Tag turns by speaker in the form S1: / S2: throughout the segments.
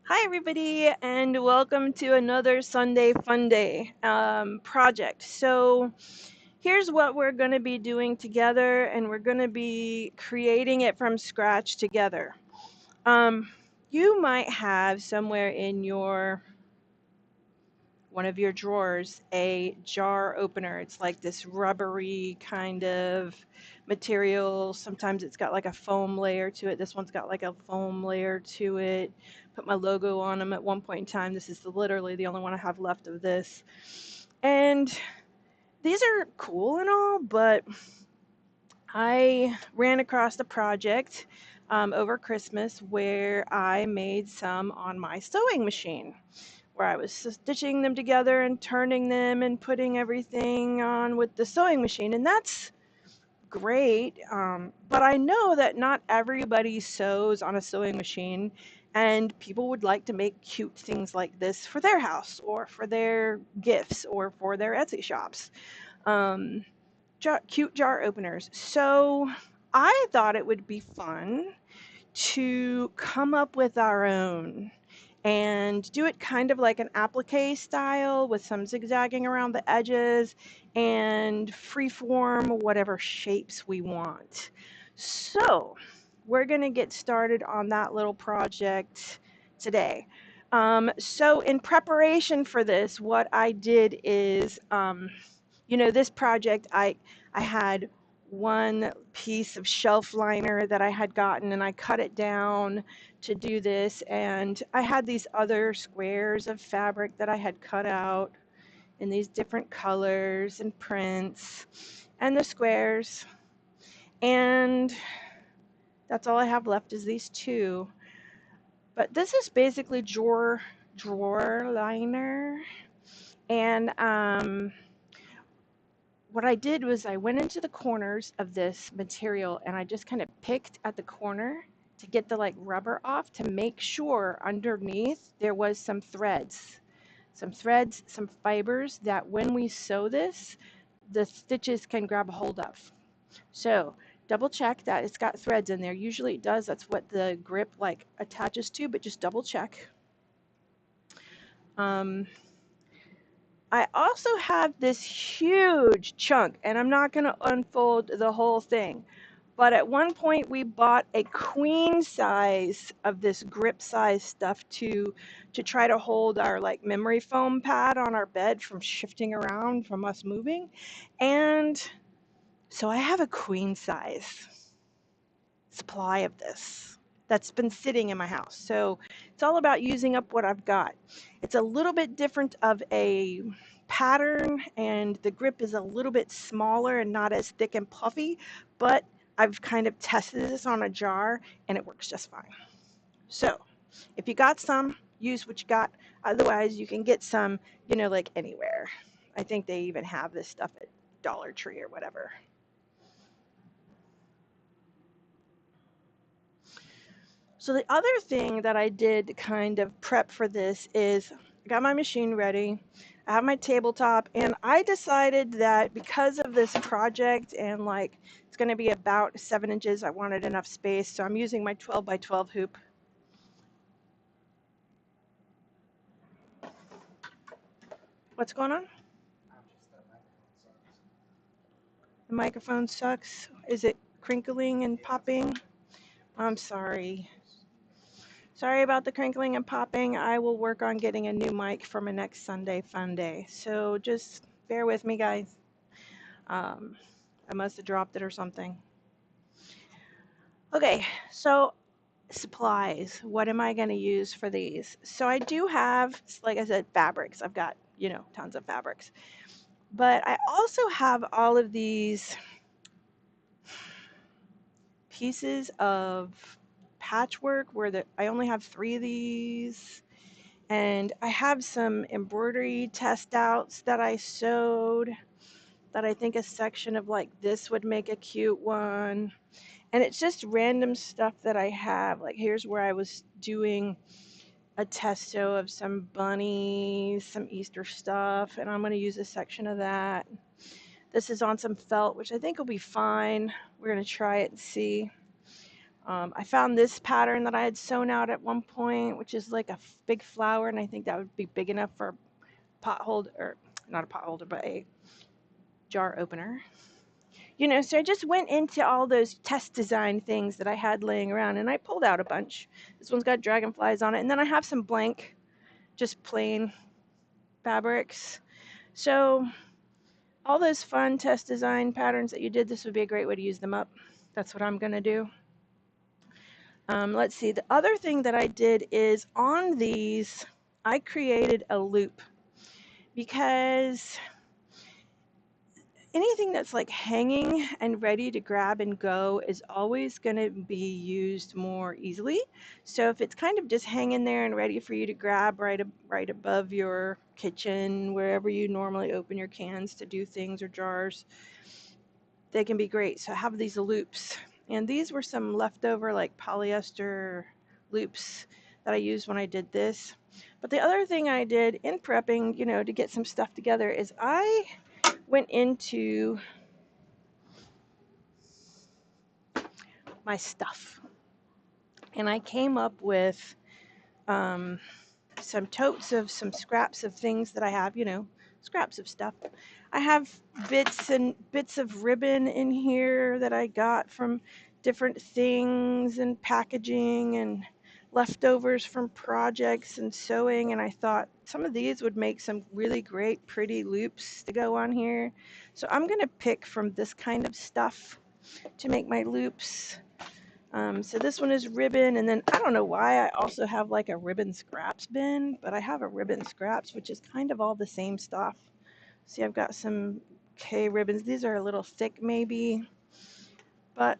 S1: Hi, everybody, and welcome to another Sunday Funday project. So, here's what we're going to be doing together, and we're going to be creating it from scratch together. You might have somewhere in one of your drawers a jar opener. It's like this rubbery kind of material. Sometimes it's got like a foam layer to it. This one's got like a foam layer to it. Put my logo on them at one point in time. This is literally the only one I have left of this. And these are cool and all, but I ran across a project over Christmas where I made some on my sewing machine, where I was stitching them together and turning them and putting everything on with the sewing machine. And that's great. But I know that not everybody sews on a sewing machine, and people would like to make cute things like this for their house or for their gifts or for their Etsy shops. Um, Cute jar openers. So I thought it would be fun to come up with our own and do it kind of like an applique style with some zigzagging around the edges and freeform whatever shapes we want. So we're going to get started on that little project today. So in preparation for this, what I did is, this project, I had one piece of shelf liner that I had gotten, and I cut it down to do this, and I had these other squares of fabric that I had cut out in these different colors and prints and the squares, and that's all I have left is these two. But this is basically drawer liner, and what I did was I went into the corners of this material and I just kind of picked at the corner to get the like rubber off to make sure underneath there was some threads, some fibers that when we sew this, the stitches can grab a hold of. So double check that it's got threads in there. Usually it does. That's what the grip like attaches to, but just double check. Um, I also have this huge chunk, and I'm not going to unfold the whole thing, but at one point we bought a queen size of this grip size stuff to try to hold our like memory foam pad on our bed from shifting around from us moving. And so I have a queen size supply of this that's been sitting in my house. So it's all about using up what I've got. It's a little bit different of a pattern, and the grip is a little bit smaller and not as thick and puffy, but I've kind of tested this on a jar and it works just fine. So if you got some, use what you got. Otherwise, you can get some, like anywhere. I think they even have this stuff at Dollar Tree or whatever. So the other thing that I did to kind of prep for this is I got my machine ready. I have my tabletop, and I decided that because of this project and like it's going to be about 7 inches, I wanted enough space. So I'm using my 12 by 12 hoop. What's going on? The microphone sucks. Is it crinkling and popping? I'm sorry. Sorry about the crinkling and popping. I will work on getting a new mic for my next Sunday fun day. So just bear with me, guys. I must have dropped it or something. Okay, so supplies. What am I going to use for these? So I do have, like I said, fabrics. I've got, tons of fabrics. But I also have all of these pieces of patchwork where I only have 3 of these. And I have some embroidery test outs that I sewed that I think a section of like this would make a cute one. And it's just random stuff that I have. Like here's where I was doing a test sew of some bunnies, some Easter stuff, and I'm going to use a section of that. This is on some felt, which I think will be fine. We're going to try it and see. I found this pattern that I had sewn out at one point, which is like a big flower, and I think that would be big enough for a pot holder, or not a pot holder, but a jar opener. You know, so I just went into all those test design things that I had laying around, and I pulled out a bunch. This one's got dragonflies on it, and then I have some blank, just plain fabrics. So all those fun test design patterns that you did, this would be a great way to use them up. That's what I'm going to do. Let's see, the other thing that I did is on these, I created a loop, because anything that's like hanging and ready to grab and go is always going to be used more easily. So if it's kind of just hanging there and ready for you to grab right above your kitchen, wherever you normally open your cans to do things, or jars, they can be great. So I have these loops, and these were some leftover like polyester loops that I used when I did this. But the other thing I did in prepping, you know, to get some stuff together, is I went into my stuff, and I came up with um, some totes of some scraps of things that I have, you know, scraps of stuff. I have bits of ribbon in here that I got from different things and packaging, and leftovers from projects and sewing, and I thought some of these would make some really great pretty loops to go on here. So I'm going to pick from this kind of stuff to make my loops. So this one is ribbon, and then I don't know why I also have like a ribbon scraps bin, but I have a ribbon scraps, which is kind of all the same stuff. See, I've got some K ribbons. These are a little thick maybe, but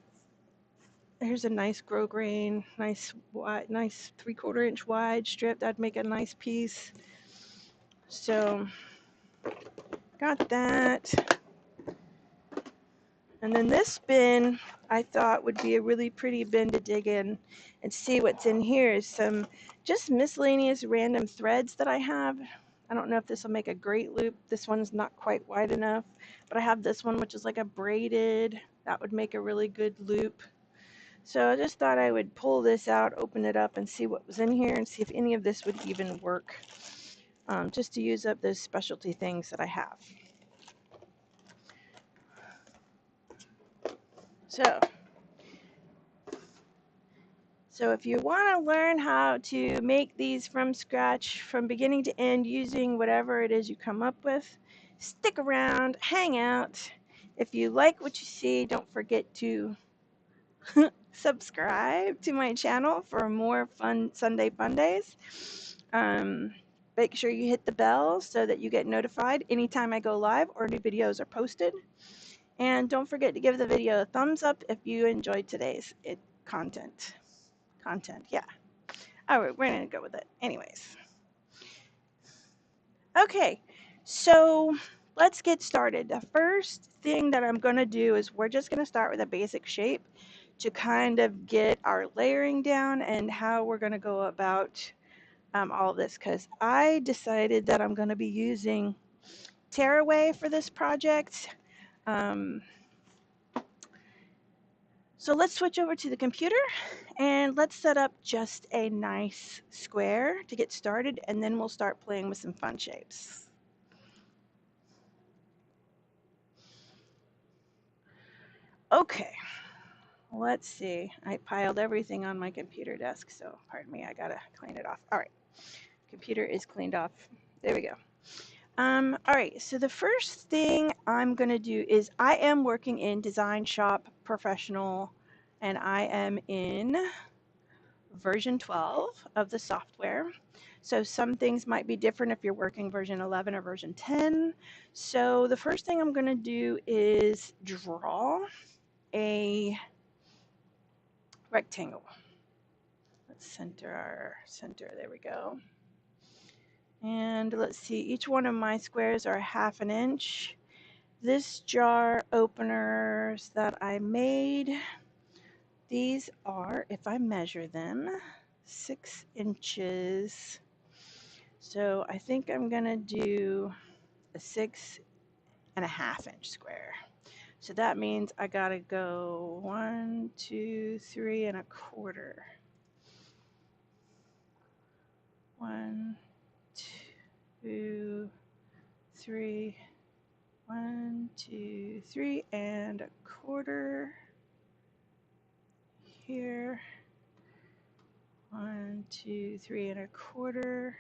S1: here's a nice grosgrain, nice wide, nice 3/4 inch wide strip. That'd make a nice piece. So got that. And then this bin I thought would be a really pretty bin to dig in and see what's in here. Is some just miscellaneous random threads that I have. I don't know if this will make a great loop. This one's not quite wide enough, but I have this one, which is like a braided. That would make a really good loop. So I just thought I would pull this out, open it up, and see what was in here, and see if any of this would even work, just to use up those specialty things that I have. So if you want to learn how to make these from scratch, from beginning to end, using whatever it is you come up with, stick around, hang out. If you like what you see, don't forget to subscribe to my channel for more fun Sunday fun days. Make sure you hit the bell so that you get notified anytime I go live or new videos are posted. And don't forget to give the video a thumbs up if you enjoyed today's content. Yeah. All right, we're going to go with it. Anyways. Okay, so let's get started. The first thing that I'm going to do is we're just going to start with a basic shape to kind of get our layering down and how we're going to go about all of this, because I decided that I'm going to be using tearaway for this project. So let's switch over to the computer and let's set up just a nice square to get started, and then we'll start playing with some fun shapes. Okay, let's see. I piled everything on my computer desk, so pardon me, I gotta clean it off. All right, computer is cleaned off. There we go. All right, so the first thing I'm gonna do is I am working in Design Shop Professional, and I am in version 12 of the software. So some things might be different if you're working version 11 or version 10. So the first thing I'm going to do is draw a rectangle. Let's center our center. There we go. And let's see, each one of my squares are 1/2 inch. This jar openers that I made, these are, if I measure them, 6 inches. So I think I'm gonna do a 6.5 inch square. So that means I gotta go 1, 2, 3 and a quarter. 1, 2, 3. 1, 2, 3 and a quarter. Here. 1, 2, 3 and a quarter.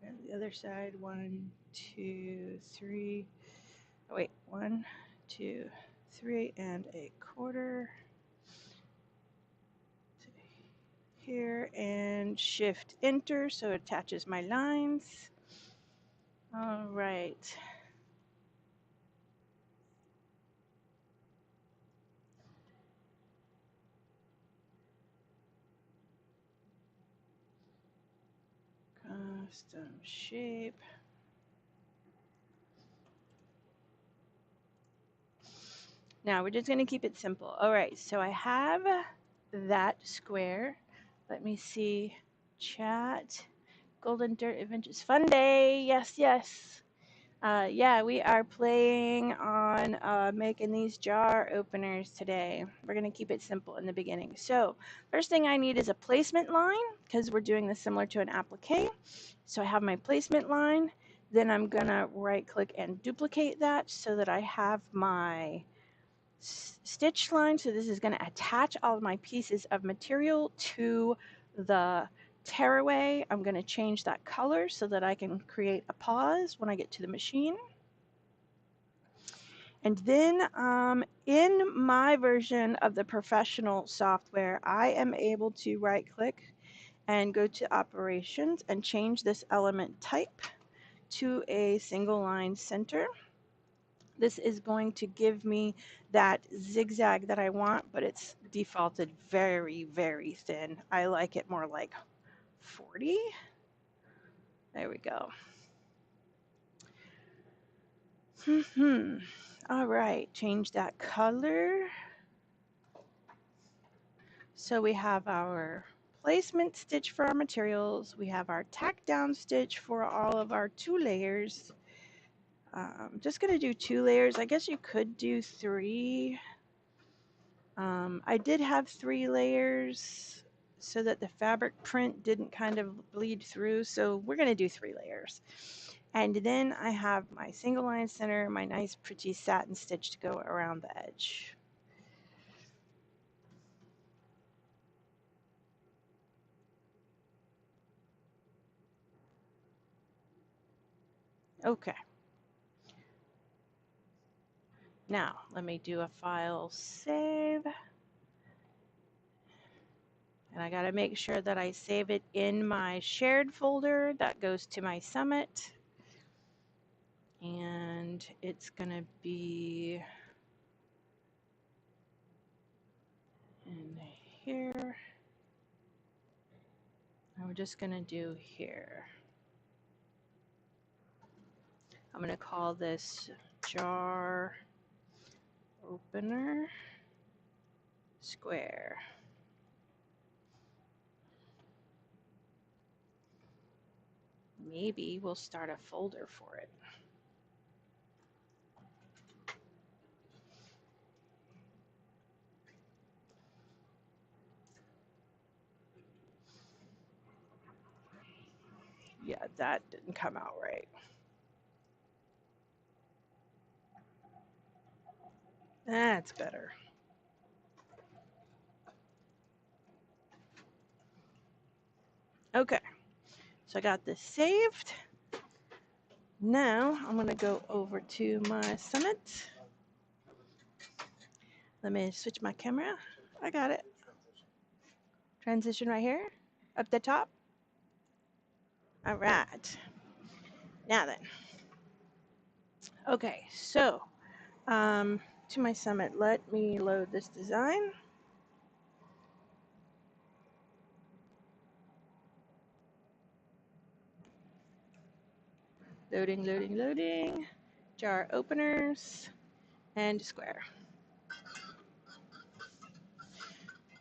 S1: And the other side, 1, 2, 3. Oh, wait, 1, 2, 3 and a quarter. Here and shift enter so it attaches my lines. All right. Custom shape. Now we're just going to keep it simple. All right, so I have that square. Let me see. Chat. Golden Dirt Adventures. Funday. Yes, yes. Yeah, we are playing on making these jar openers today. We're going to keep it simple in the beginning. So first thing I need is a placement line because we're doing this similar to an applique. So I have my placement line. Then I'm going to right click and duplicate that so that I have my stitch line. So this is going to attach all of my pieces of material to the tearaway. I'm going to change that color so that I can create a pause when I get to the machine. And then in my version of the professional software, I am able to right click and go to operations and change this element type to a single line center. This is going to give me that zigzag that I want, but it's defaulted very, very thin. I like it more like 40. There we go. All right, change that color. So we have our placement stitch for our materials. We have our tack down stitch for all of our 2 layers. Just going to do 2 layers. I guess you could do 3. I did have 3 layers so that the fabric print didn't kind of bleed through. So we're going to do 3 layers. And then I have my single line center, my nice pretty satin stitch to go around the edge. Okay. Now, let me do a file save. And I got to make sure that I save it in my shared folder that goes to my summit. And it's going to be in here. And we're just going to do here. I'm going to call this jar opener square. Maybe we'll start a folder for it. Yeah, that didn't come out right. That's better. Okay, so I got this saved. Now I'm going to go over to my summit. Let me switch my camera. I got it. Transition right here, up the top. All right. Now then. Okay, so to my summit, let me load this design. Loading, loading, loading. Jar openers and square.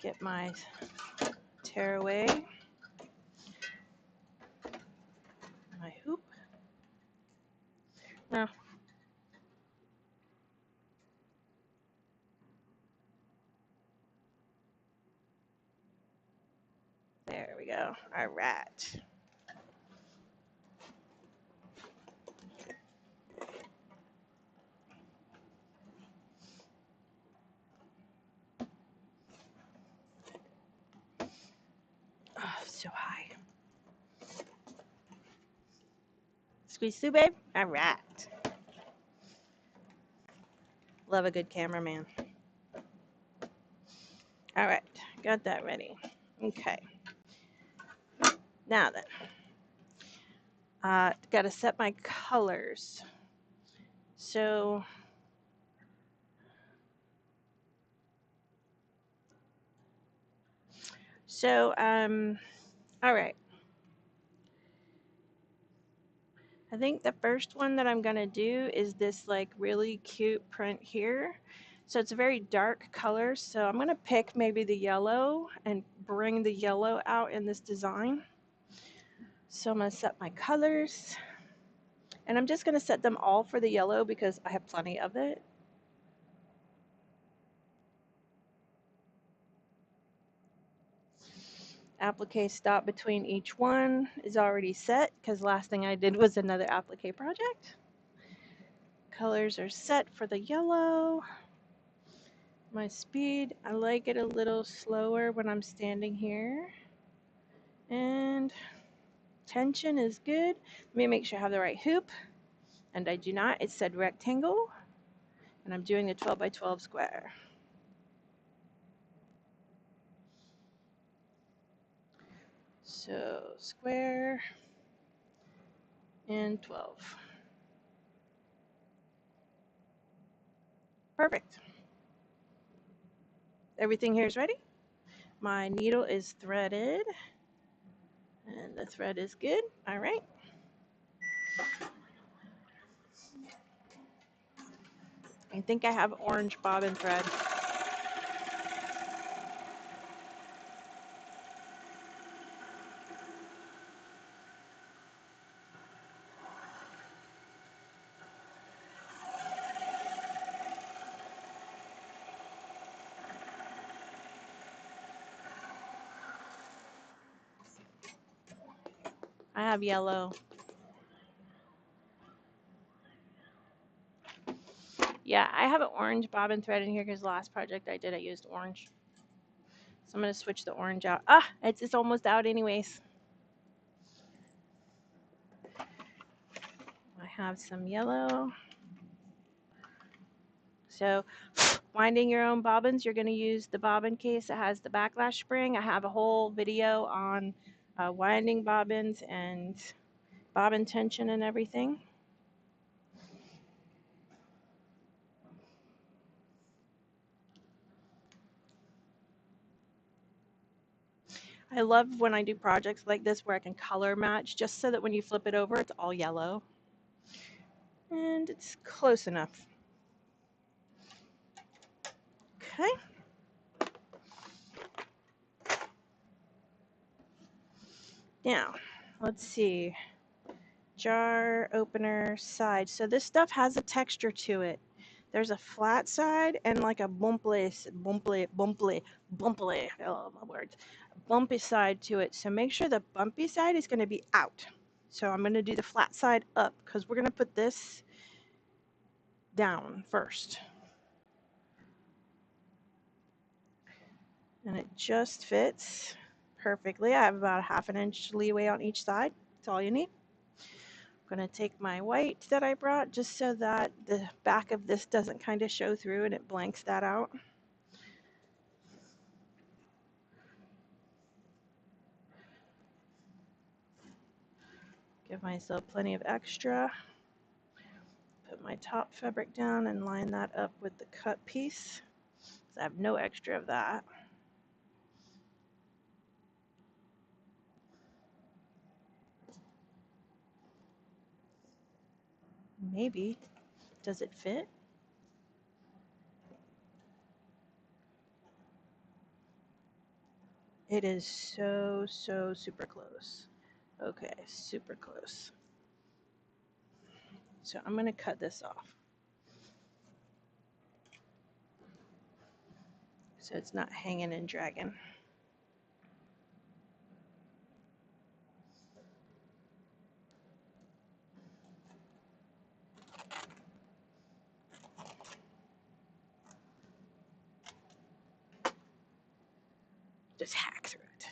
S1: Get my tearaway, my hoop. Now, we go. All right. Oh, so high. Squeeze through, babe. All right. Love a good cameraman. All right, got that ready. Okay. Now then, got to set my colors. So, all right. I think the first one that I'm gonna do is this like really cute print here. So it's a very dark color. So I'm gonna pick maybe the yellow and bring the yellow out in this design. So I'm gonna set my colors. And I'm just gonna set them all for the yellow because I have plenty of it. Applique stop between each one is already set because last thing I did was another applique project. Colors are set for the yellow. My speed, I like it a little slower when I'm standing here. And tension is good. Let me make sure I have the right hoop. And I do not. It said rectangle. And I'm doing a 12 by 12 square. So square and 12. Perfect. Everything here is ready. My needle is threaded. And the thread is good. All right. I think I have orange bobbin thread. I have yellow. Yeah, I have an orange bobbin thread in here because the last project I did, I used orange. So I'm going to switch the orange out. Ah, it's almost out anyways. I have some yellow. So winding your own bobbins, you're going to use the bobbin case that has the backlash spring. I have a whole video on winding bobbins and bobbin tension and everything. I love when I do projects like this where I can color match just so that when you flip it over, it's all yellow. And it's close enough. Okay. Now, let's see. Jar opener side. So this stuff has a texture to it. There's a flat side and like a bumpy, oh my words, bumpy side to it. So make sure the bumpy side is going to be out. So I'm going to do the flat side up because we're going to put this down first. And it just fits perfectly. I have about a ½ inch leeway on each side. That's all you need. I'm going to take my white that I brought just so that the back of this doesn't kind of show through and it blanks that out. Give myself plenty of extra. Put my top fabric down and line that up with the cut piece. I have no extra of that. Maybe. Does it fit? It is so super close. Okay, super close. So I'm going to cut this off. So it's not hanging and dragging. just hack through it.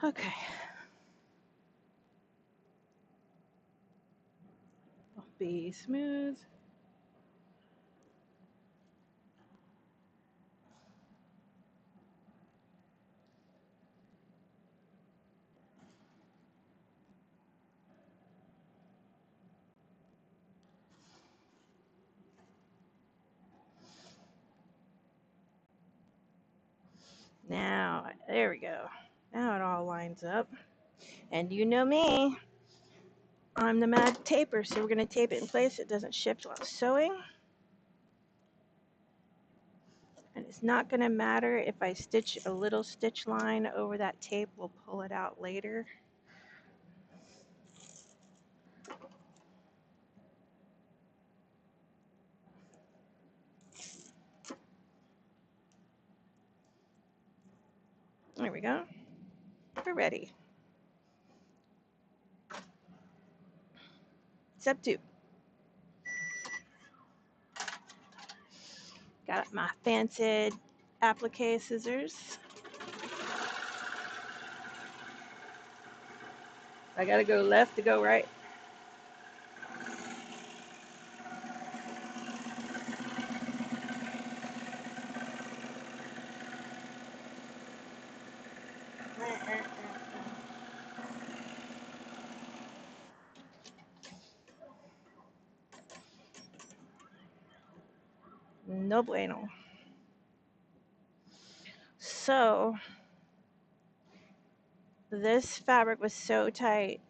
S1: Okay. Be smooth. Now, there we go. Now it all lines up. And you know me, I'm the mad taper, so we're going to tape it in place so it doesn't shift while sewing. And it's not going to matter if I stitch a little stitch line over that tape. We'll pull it out later. There we go. We're ready. Step 2. Got my fancy applique scissors. I gotta go left to go right. No bueno. So, this fabric was so tight.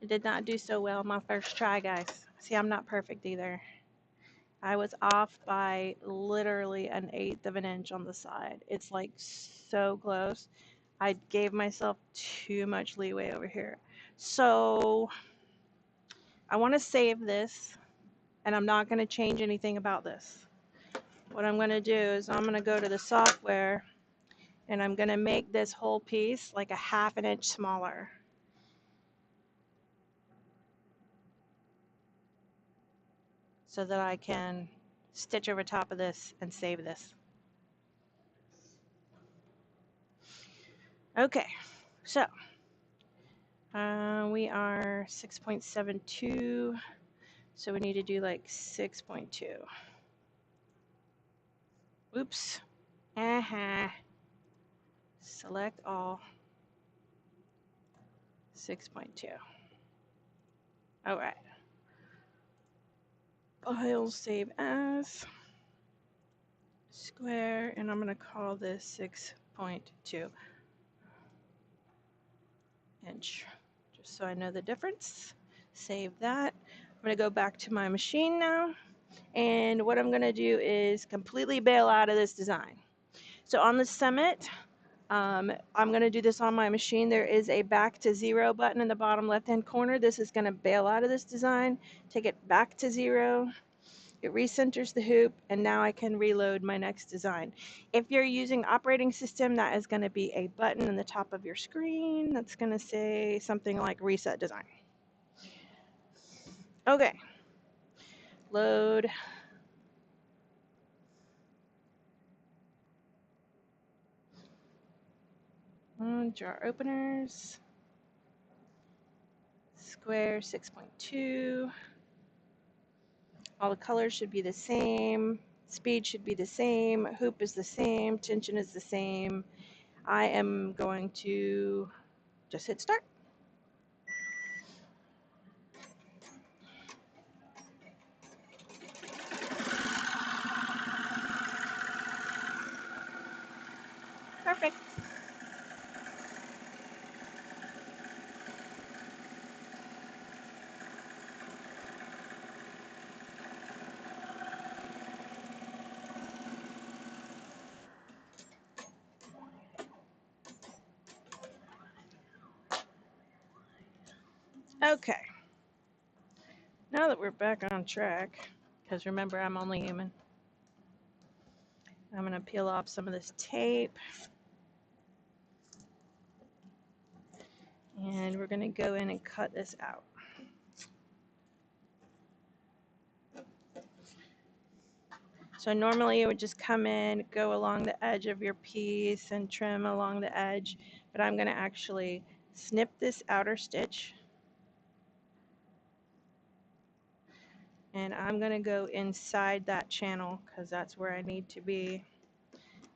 S1: It did not do so well my first try, guys. See, I'm not perfect either. I was off by literally 1/8 of an inch on the side. It's like so close. I gave myself too much leeway over here. So I want to save this, and I'm not going to change anything about this. What I'm going to do is I'm going to go to the software, and I'm going to make this whole piece like a 1/2 an inch smaller, so that I can stitch over top of this and save this. Okay, so we are 6.72, so we need to do like 6.2. Oops. Select all. 6.2. All right. File, save as, square, and I'm going to call this 6.2 inch, just so I know the difference. Save that. I'm going to go back to my machine now, and what I'm going to do is completely bail out of this design. So on the Summit, I'm going to do this on my machine. There is a back to 0 button in the bottom left hand corner. This is going to bail out of this design, take it back to 0. It recenters the hoop, and now I can reload my next design. If you're using operating system, that is going to be a button in the top of your screen that's going to say something like reset design. Okay, load. Jar openers, square 6.2. All the colors should be the same. Speed should be the same. Hoop is the same. Tension is the same. I am going to just hit start. Perfect. Okay. Now that we're back on track, because remember, I'm only human, I'm going to peel off some of this tape. And we're going to go in and cut this out. So normally it would just come in, go along the edge of your piece and trim along the edge, but I'm going to actually snip this outer stitch, and I'm going to go inside that channel because that's where I need to be,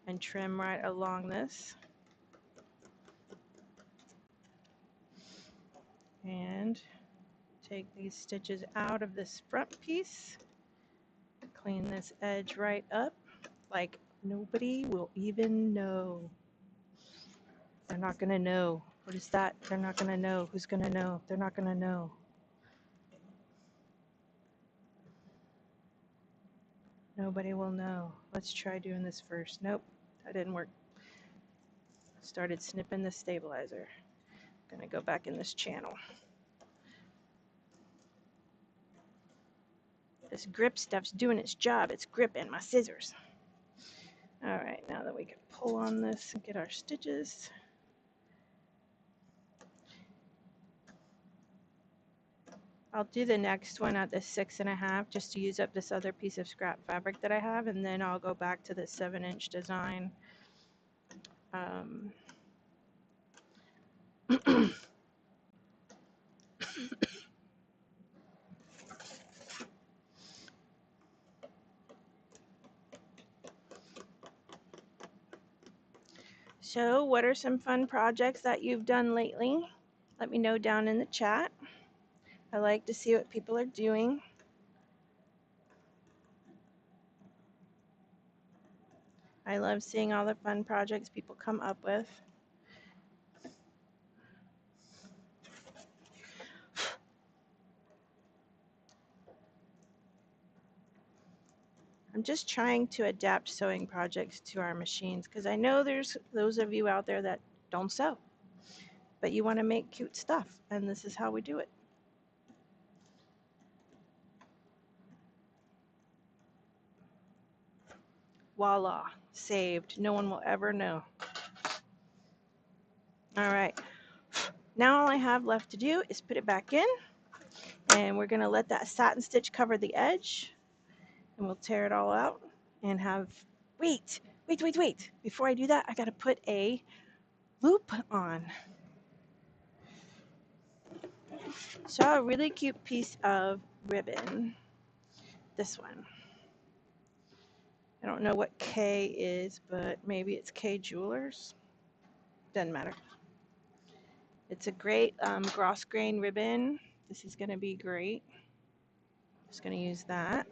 S1: and trim right along this. And take these stitches out of this front piece, clean this edge right up like nobody will even know. They're not going to know. What is that? They're not going to know. Who's going to know? They're not going to know. Nobody will know. Let's try doing this first. Nope, that didn't work. Started snipping the stabilizer. Gonna go back in this channel. This grip stuff's doing its job. It's gripping my scissors. All right, now that we can pull on this and get our stitches. I'll do the next one at the 6.5 just to use up this other piece of scrap fabric that I have, and then I'll go back to the 7-inch design. So what are some fun projects that you've done lately? Let me know down in the chat. I like to see what people are doing. I love seeing all the fun projects people come up with. I'm just trying to adapt sewing projects to our machines because I know there's those of you out there that don't sew, but you want to make cute stuff, and this is how we do it. Voila, saved. No one will ever know. All right, now all I have left to do is put it back in, and we're going to let that satin stitch cover the edge, and we'll tear it all out and have, wait. Before I do that, I got to put a loop on. Saw a really cute piece of ribbon. This one. I don't know what K is, but maybe it's K Jewelers. Doesn't matter. It's a great gross grain ribbon. This is going to be great. Just going to use that.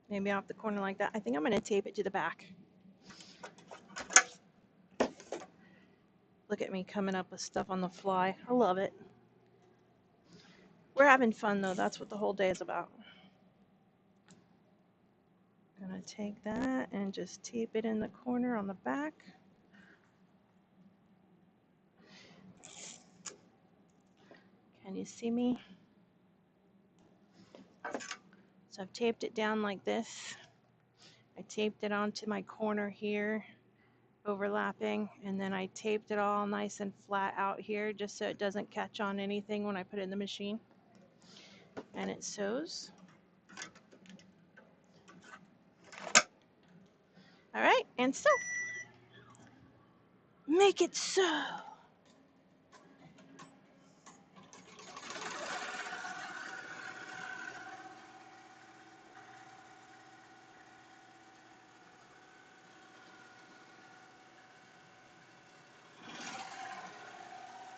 S1: Maybe off the corner like that. I think I'm going to tape it to the back. Look at me coming up with stuff on the fly. I love it. We're having fun though. That's what the whole day is about. I'm going to take that and just tape it in the corner on the back. Can you see me? So I've taped it down like this. I taped it onto my corner here, overlapping, and then I taped it all nice and flat out here just so it doesn't catch on anything when I put it in the machine. And it sews. All right, and sew. Make it sew.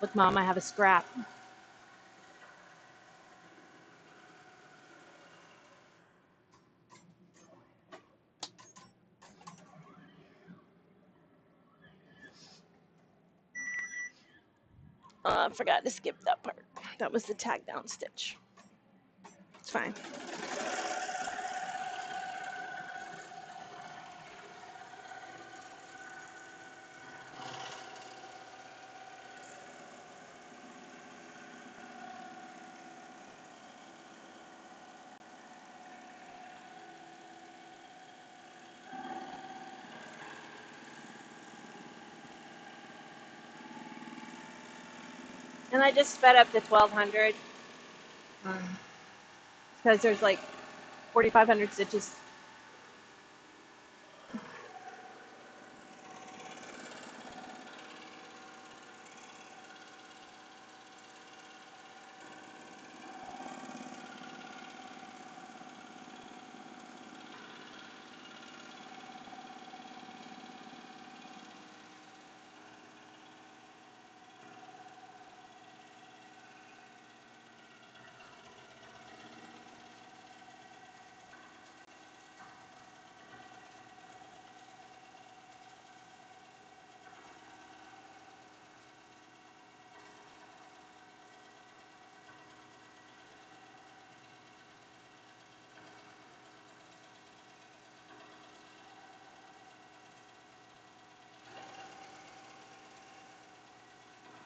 S1: Look, Mom, I have a scrap. I forgot to skip that part. That was the tag down stitch. It's fine. And I just sped up to 1200 because there's like 4,500 stitches.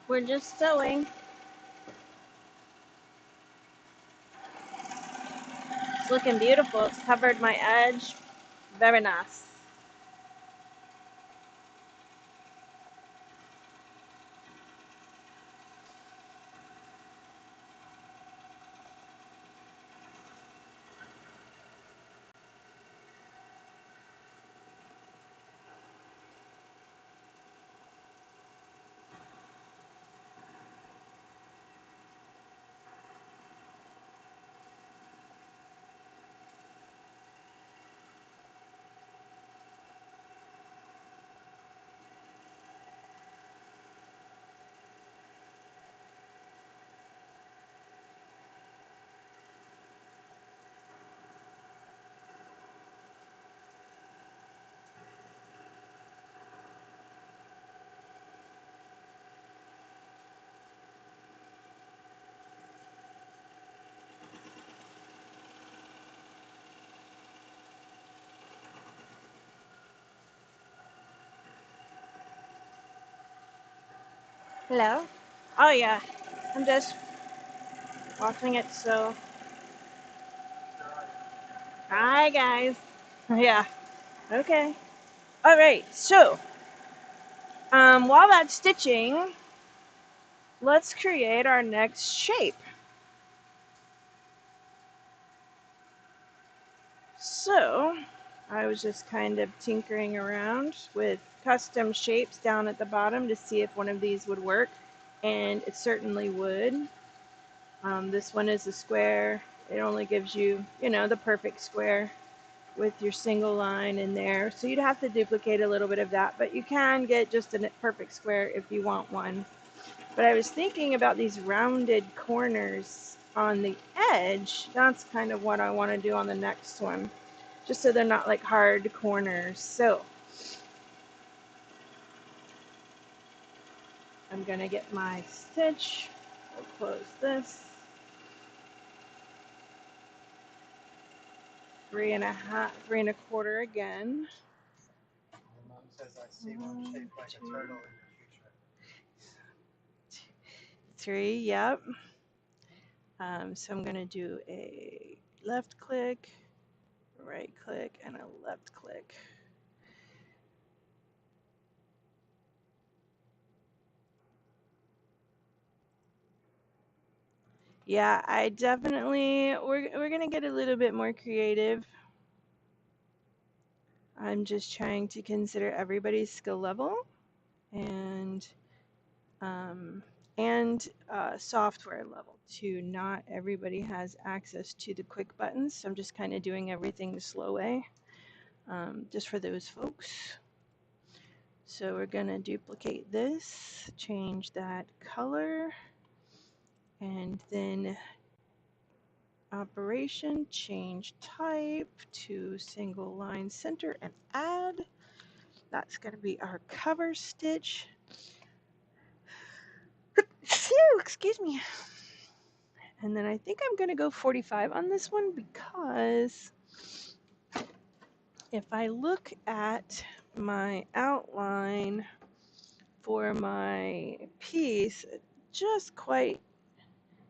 S1: We're just sewing. It's looking beautiful. It's covered my edge. Very nice. Hello? Oh yeah, I'm just watching it so. Hi guys. Yeah, okay. All right, so while that's stitching, let's create our next shape. So I was just kind of tinkering around with custom shapes down at the bottom to see if one of these would work, and it certainly would. This one is a square. It only gives you, the perfect square with your single line in there. So you'd have to duplicate a little bit of that, but you can get just a perfect square if you want one. But I was thinking about these rounded corners on the edge. That's kind of what I want to do on the next one, just so they're not like hard corners. So I'm gonna get my stitch. We'll close this. 3.5, 3.25 again.
S2: Mom says I see one shaped like a turtle in your future.
S1: 3, yep. So I'm gonna do a left click, right click, and a left click. Yeah, I definitely, we're gonna get a little bit more creative. I'm just trying to consider everybody's skill level and software level too. Not everybody has access to the quick buttons, so I'm just kind of doing everything the slow way, just for those folks. So we're gonna duplicate this, change that color, and then operation, change type to single line center and add. That's gonna be our cover stitch. Phew, excuse me. And then I think I'm gonna go 45 on this one because if I look at my outline for my piece, it just quite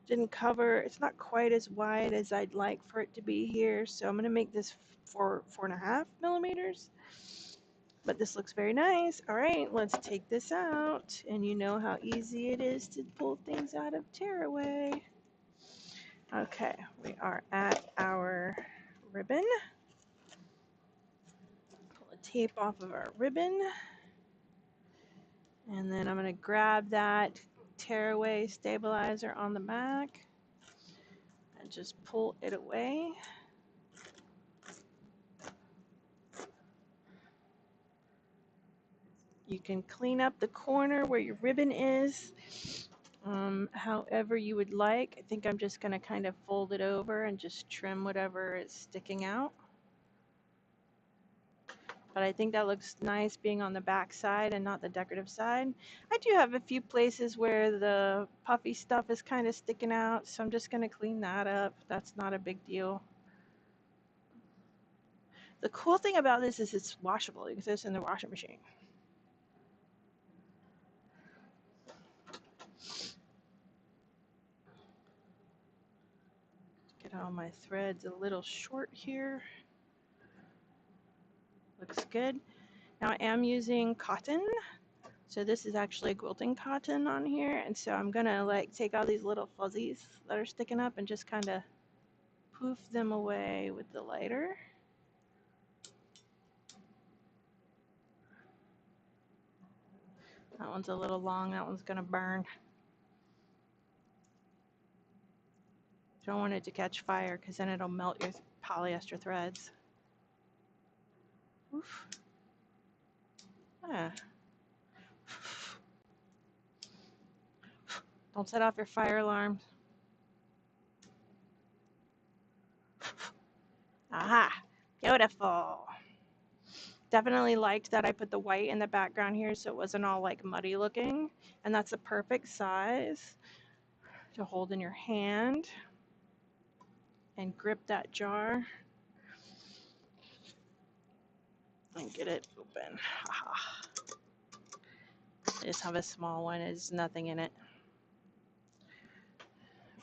S1: didn't cover. It's not quite as wide as I'd like for it to be here. So I'm gonna make this 4.5 millimeters. But this looks very nice. All right, let's take this out. And you know how easy it is to pull things out of tearaway. Okay, we are at our ribbon. Pull the tape off of our ribbon. And then I'm going to grab that tearaway stabilizer on the back and just pull it away. You can clean up the corner where your ribbon is however you would like. I think I'm just going to kind of fold it over and just trim whatever is sticking out. But I think that looks nice being on the back side and not the decorative side. I do have a few places where the puffy stuff is kind of sticking out, so I'm just going to clean that up. That's not a big deal. The cool thing about this is it's washable. You can throw this in the washing machine. Get all my threads a little short here. Looks good. Now I am using cotton. So this is actually quilting cotton on here. And so I'm gonna like take all these little fuzzies that are sticking up and just kind of poof them away with the lighter. That one's a little long, that one's gonna burn. Don't want it to catch fire because then it'll melt your polyester threads. Oof. Ah. Don't set off your fire alarms. Aha, beautiful. Definitely liked that I put the white in the background here so it wasn't all like muddy looking. And that's a perfect size to hold in your hand and grip that jar and get it open. Aha. I just have a small one, there's nothing in it.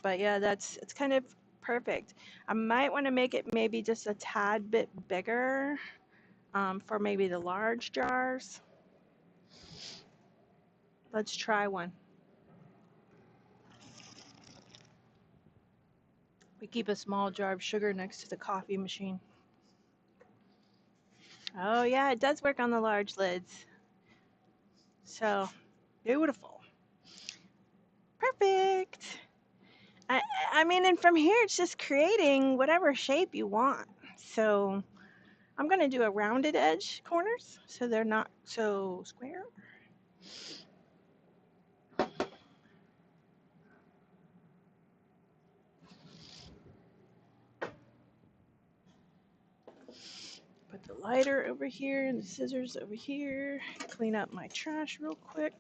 S1: But yeah, it's kind of perfect. I might want to make it maybe just a tad bit bigger for maybe the large jars. Let's try one. We keep a small jar of sugar next to the coffee machine. Oh yeah, it does work on the large lids. So beautiful. Perfect. I mean, and from here it's just creating whatever shape you want. So I'm going to do a rounded edge corners so they're not so square. Put the lighter over here and the scissors over here. Clean up my trash real quick.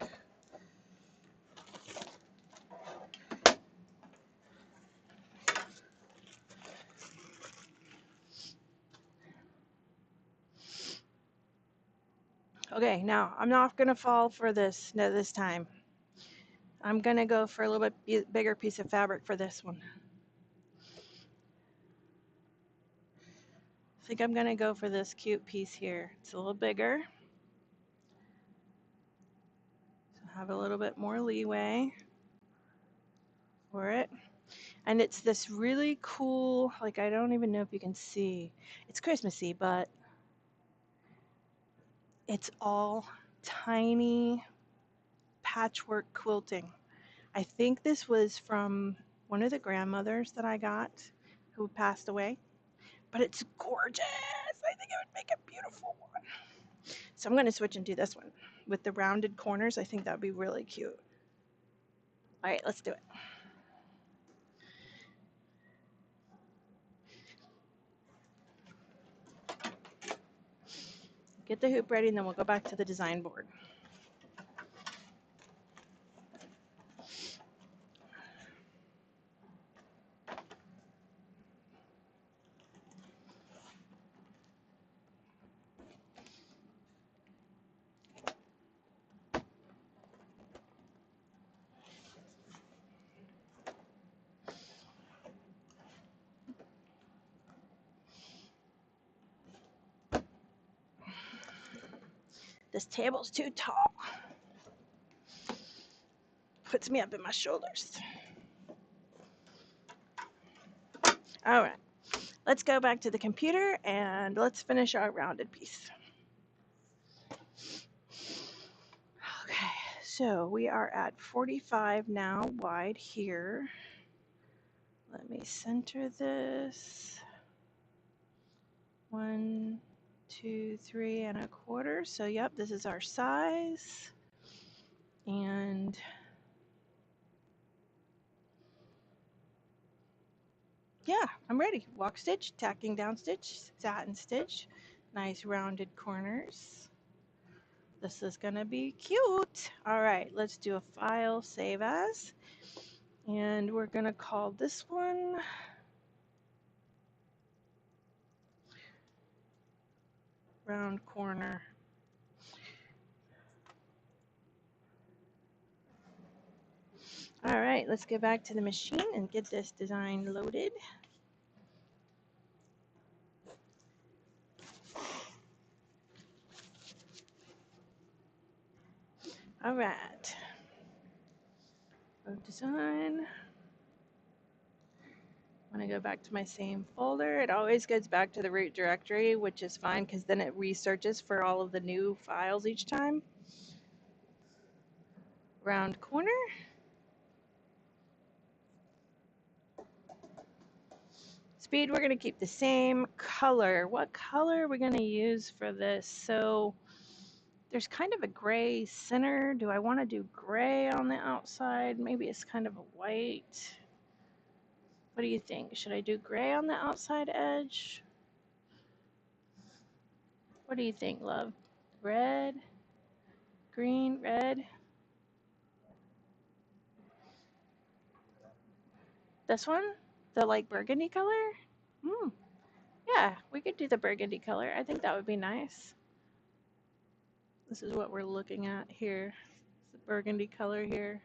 S1: Okay, now I'm not going to fall for this this time. I'm going to go for a little bit bigger piece of fabric for this one. I think I'm going to go for this cute piece here. It's a little bigger. So have a little bit more leeway for it. And it's this really cool, like I don't even know if you can see. It's Christmassy, but it's all tiny patchwork quilting. I think this was from one of the grandmothers that I got who passed away, but it's gorgeous. I think it would make a beautiful one. So I'm going to switch and do this one with the rounded corners. I think that would be really cute. All right, let's do it. Get the hoop ready and then we'll go back to the design board. This table's too tall. Puts me up in my shoulders. All right, let's go back to the computer and let's finish our rounded piece. Okay, so we are at 45 now wide here. Let me center this. 1, 2, 3 1/4. So yep, this is our size. And yeah, I'm ready. Walk stitch, tacking down stitch, satin stitch, nice rounded corners. This is gonna be cute. All right, let's do a file, save as, and we're gonna call this one round corner. All right, let's go back to the machine and get this design loaded. All right, load design. I'm gonna go back to my same folder. It always goes back to the root directory, which is fine because then it researches for all of the new files each time. Round corner. Speed, we're gonna keep the same color. What color are we gonna use for this? So there's kind of a gray center. Do I wanna do gray on the outside? Maybe it's kind of a white. What do you think? Should I do gray on the outside edge? What do you think, love? Red, green, red. This one? The like burgundy color? Hmm. Yeah, we could do the burgundy color. I think that would be nice. This is what we're looking at here. It's the burgundy color here.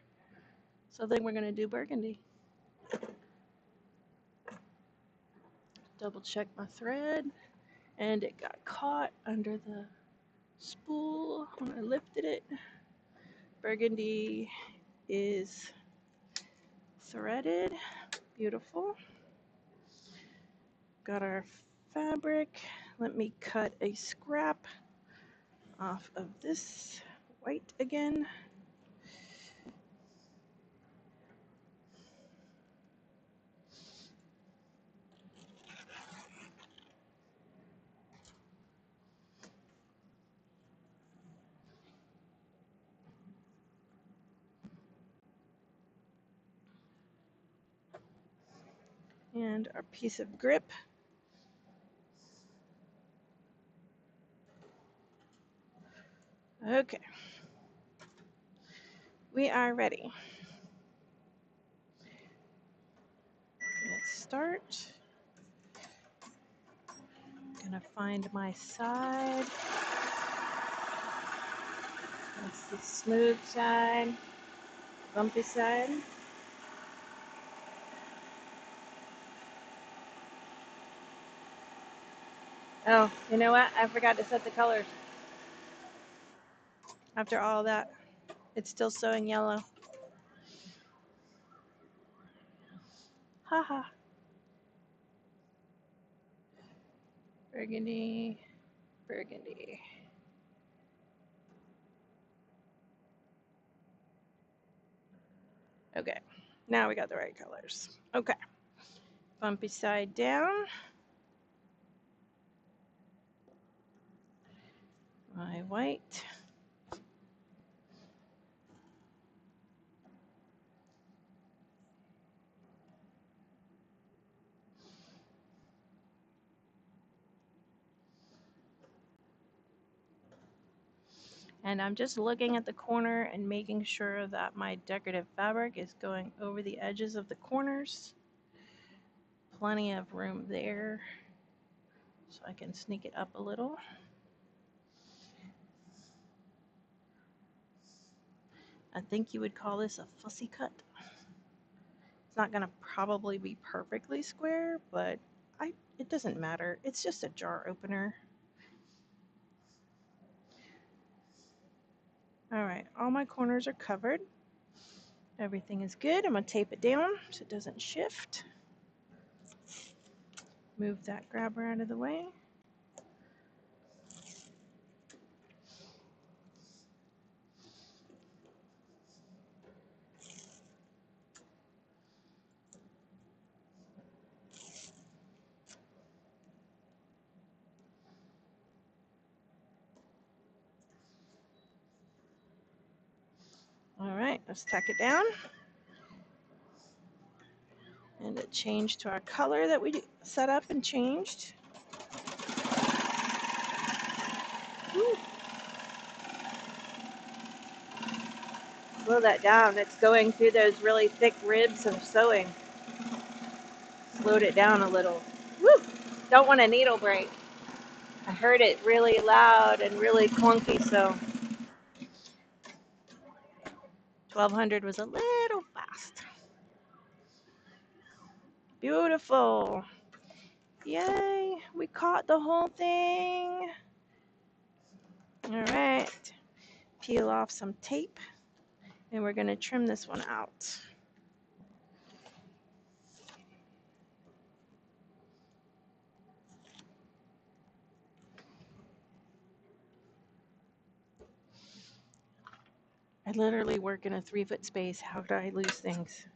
S1: So then we're going to do burgundy. Double check my thread. And it got caught under the spool when I lifted it. Burgundy is threaded. Beautiful. Got our fabric. Let me cut a scrap off of this white again. And our piece of grip. Okay. We are ready. Let's start. Gonna find my side. That's the smooth side, bumpy side. Oh, you know what? I forgot to set the colors. After all that, it's still sewing yellow. Haha. Burgundy, burgundy. Okay, now we got the right colors. Okay, bumpy side down. My white. And I'm just looking at the corner and making sure that my decorative fabric is going over the edges of the corners. Plenty of room there, so I can sneak it up a little. I think you would call this a fussy cut. It's not gonna probably be perfectly square, but it doesn't matter. It's just a jar opener. All right, all my corners are covered. Everything is good. I'm going to tape it down so it doesn't shift. Move that grabber out of the way. All right, let's tack it down. And it changed to our color that we set up and changed. Woo. Slow that down. It's going through those really thick ribs of sewing. Slowed it down a little. Woo! Don't want a needle break. I heard it really loud and really clunky, so 1200 was a little fast. Beautiful. Yay, we caught the whole thing. All right, peel off some tape and we're gonna trim this one out. I literally work in a 3-foot space. How could I lose things?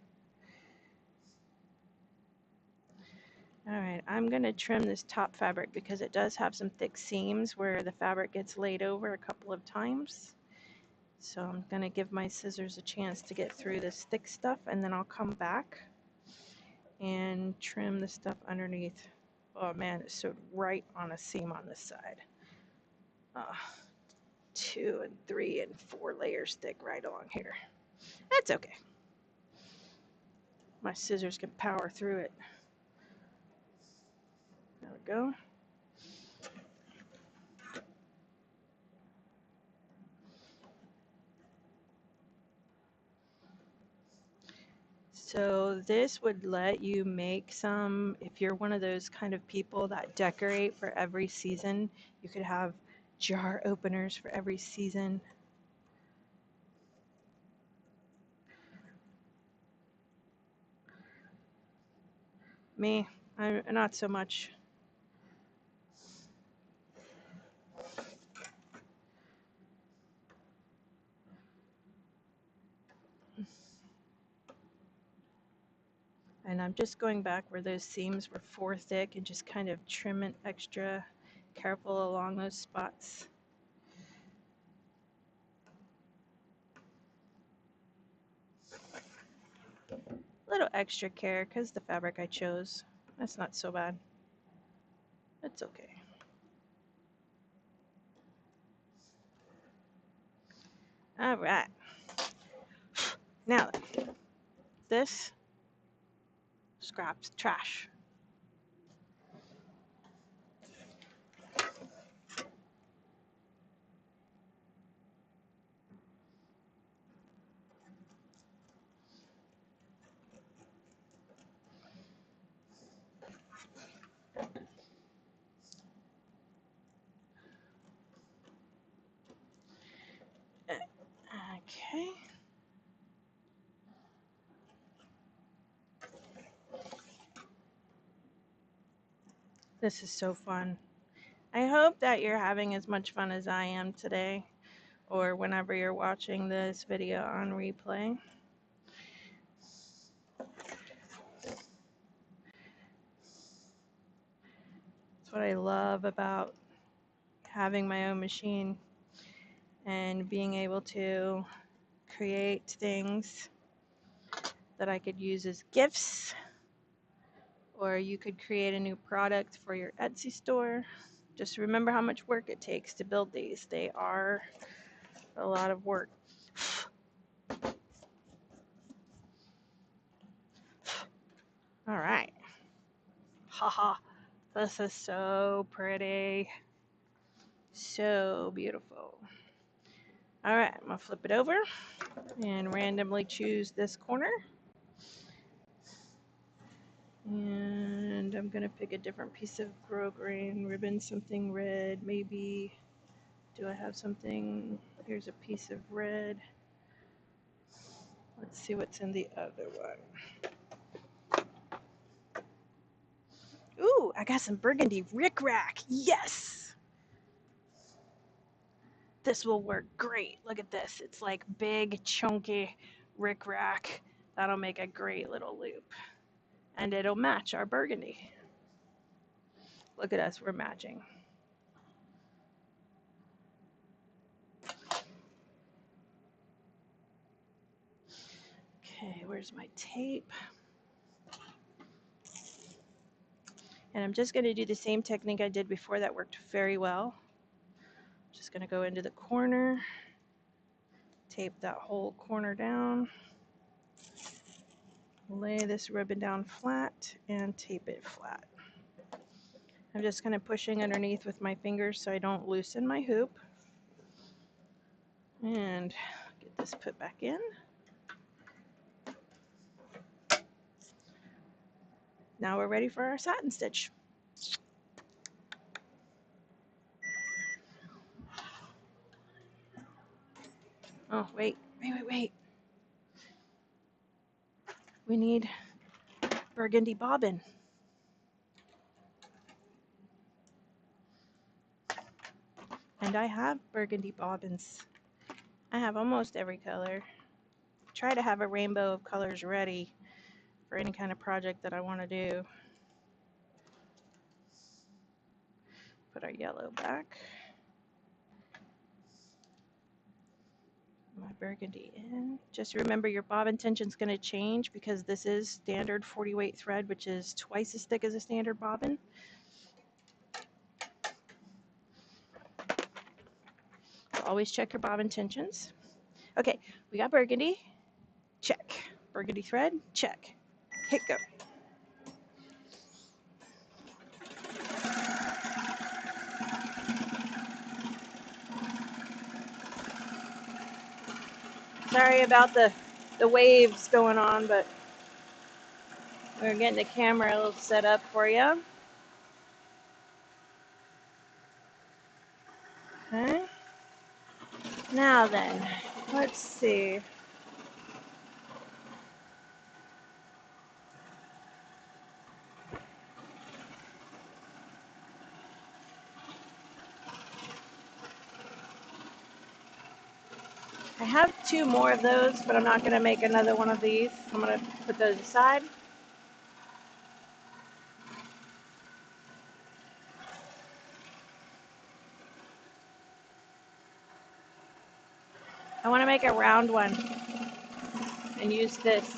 S1: All right, I'm gonna trim this top fabric because it does have some thick seams where the fabric gets laid over a couple of times. So I'm gonna give my scissors a chance to get through this thick stuff and then I'll come back and trim the stuff underneath. Oh man, it sewed right on a seam on this side. 2 and 3 and 4 layers thick right along here. That's okay. My scissors can power through it. There we go. So this would let you make some, if you're one of those kind of people that decorate for every season, you could have jar openers for every season. Me, I'm not so much. And I'm just going back where those seams were 4 thick and just kind of trim it extra careful along those spots. A little extra care because the fabric I chose. That's not so bad. It's okay. All right. Now, this scraps trash. Okay. This is so fun. I hope that you're having as much fun as I am today, or whenever you're watching this video on replay. That's what I love about having my own machine and being able to create things that I could use as gifts, or you could create a new product for your Etsy store. Just remember how much work it takes to build these. They are a lot of work. All right. Haha. This is so pretty. So beautiful. All right, I'm gonna flip it over and randomly choose this corner. And I'm gonna pick a different piece of grosgrain ribbon, something red, maybe Do I have something? Here's a piece of red. Let's see what's in the other one. Ooh, I got some burgundy rickrack. Yes! This will work great. Look at this. It's like big, chunky rickrack. That'll make a great little loop. And it'll match our burgundy. Look at us, we're matching. Okay, where's my tape? And I'm just going to do the same technique I did before that worked very well. Just going to go into the corner, tape that whole corner down, lay this ribbon down flat, and tape it flat. I'm just kind of pushing underneath with my fingers so I don't loosen my hoop. And get this put back in. Now we're ready for our satin stitch. Oh, wait. We need burgundy bobbin. And I have burgundy bobbins. I have almost every color. Try to have a rainbow of colors ready for any kind of project that I want to do. Put our yellow back. My burgundy in. Just remember your bobbin tension is going to change because this is standard 40 weight thread, which is twice as thick as a standard bobbin. So always check your bobbin tensions. Okay, we got burgundy. Check. Burgundy thread. Check. Hit go. Sorry about the waves going on, but we're getting the camera a little set up for you. Okay. Now then, let's see. I have 2 more of those, but I'm not going to make another one of these. I'm going to put those aside. I want to make a round one and use this.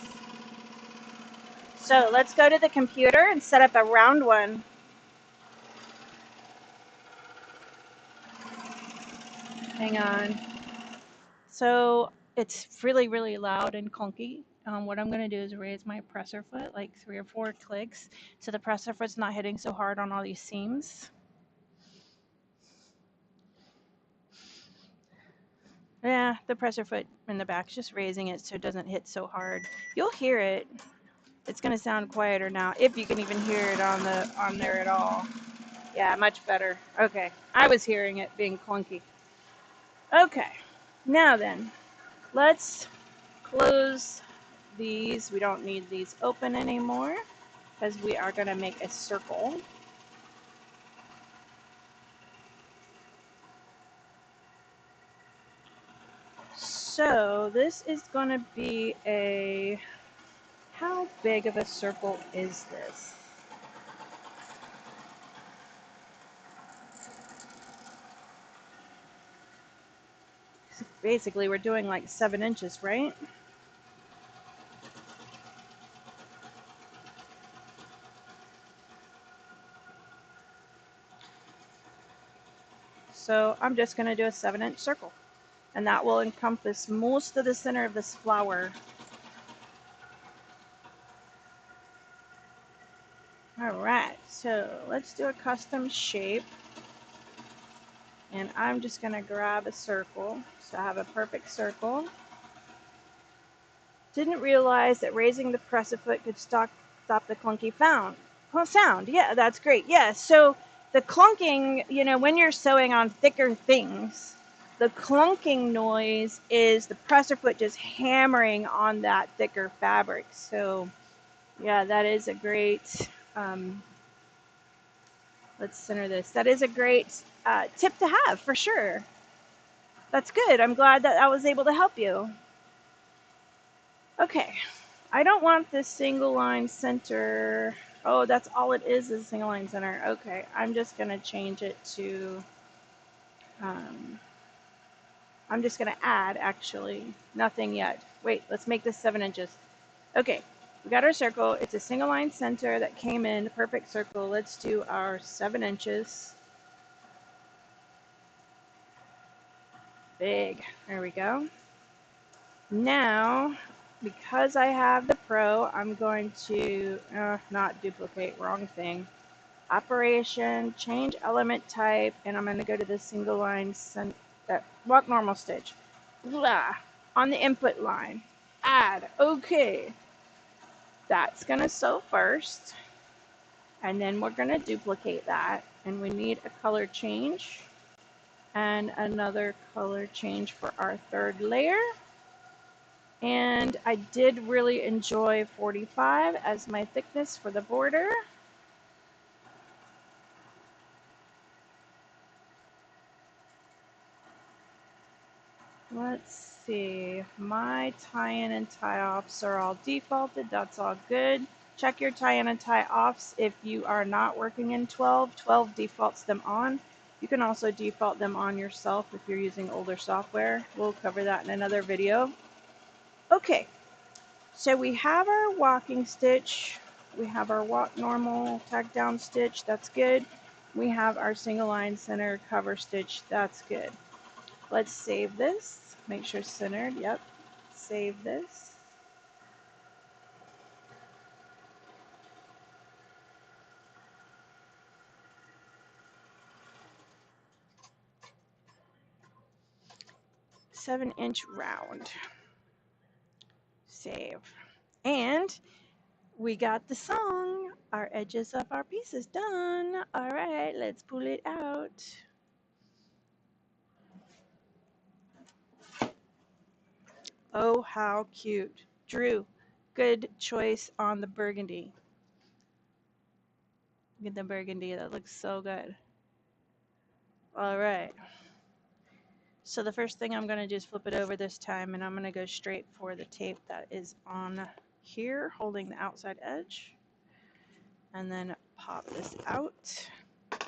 S1: So let's go to the computer and set up a round one. Hang on. So it's really, really loud and clunky. What I'm going to do is raise my presser foot like 3 or 4 clicks so the presser foot's not hitting so hard on all these seams. Yeah, the presser foot in the back, just raising it so it doesn't hit so hard. You'll hear it. It's going to sound quieter now, if you can even hear it on there at all. Yeah, much better. Okay, I was hearing it being clunky. Okay, now then, let's close these. We don't need these open anymore because we are going to make a circle. So this is going to be a, how big of a circle is this? Basically, we're doing like 7 inches, right? So I'm just going to do a 7-inch circle, and that will encompass most of the center of this flower. All right, so let's do a custom shape, and I'm just going to grab a circle. So I have a perfect circle. Didn't realize that raising the presser foot could stop the clunky sound. Yeah, that's great. Yeah, so The clunking, you know, when you're sewing on thicker things, the clunking noise is the presser foot just hammering on that thicker fabric. So yeah, that is a great, let's center this. That is a great tip to have for sure. That's good. I'm glad that I was able to help you. Okay, I don't want this single line center. Oh, that's all it is a single line center. Okay, I'm just gonna change it to, I'm just gonna add actually, nothing yet. Wait, let's make this 7 inches. Okay, we got our circle. It's a single line center that came in, perfect circle. Let's do our 7 inches. Big, there we go. Now, because I have the Pro, I'm going to not duplicate, wrong thing. Operation, change element type, and I'm going to go to the single line, walk normal stitch. Blah, on the input line. Add, okay. That's going to sew first, and then we're going to duplicate that, and we need a color change and another color change for our third layer. And I did really enjoy 45 as my thickness for the border. Let's see, my tie-in and tie-offs are all defaulted, that's all good. Check your tie-in and tie-offs if you are not working in 12. 12 defaults them on. You can also default them on yourself if you're using older software. We'll cover that in another video. Okay, so we have our walking stitch, we have our walk normal tack down stitch, that's good. We have our single line center cover stitch, that's good. Let's save this, make sure it's centered, yep. Save this. Seven-inch round. Save. And we got the song. Our edges of our piece is done. All right, let's pull it out. Oh, how cute. Drew, good choice on the burgundy. Look at the burgundy, that looks so good. All right. So the first thing I'm going to do is flip it over this time, and I'm going to go straight for the tape that is on here, holding the outside edge. And then pop this out. I'm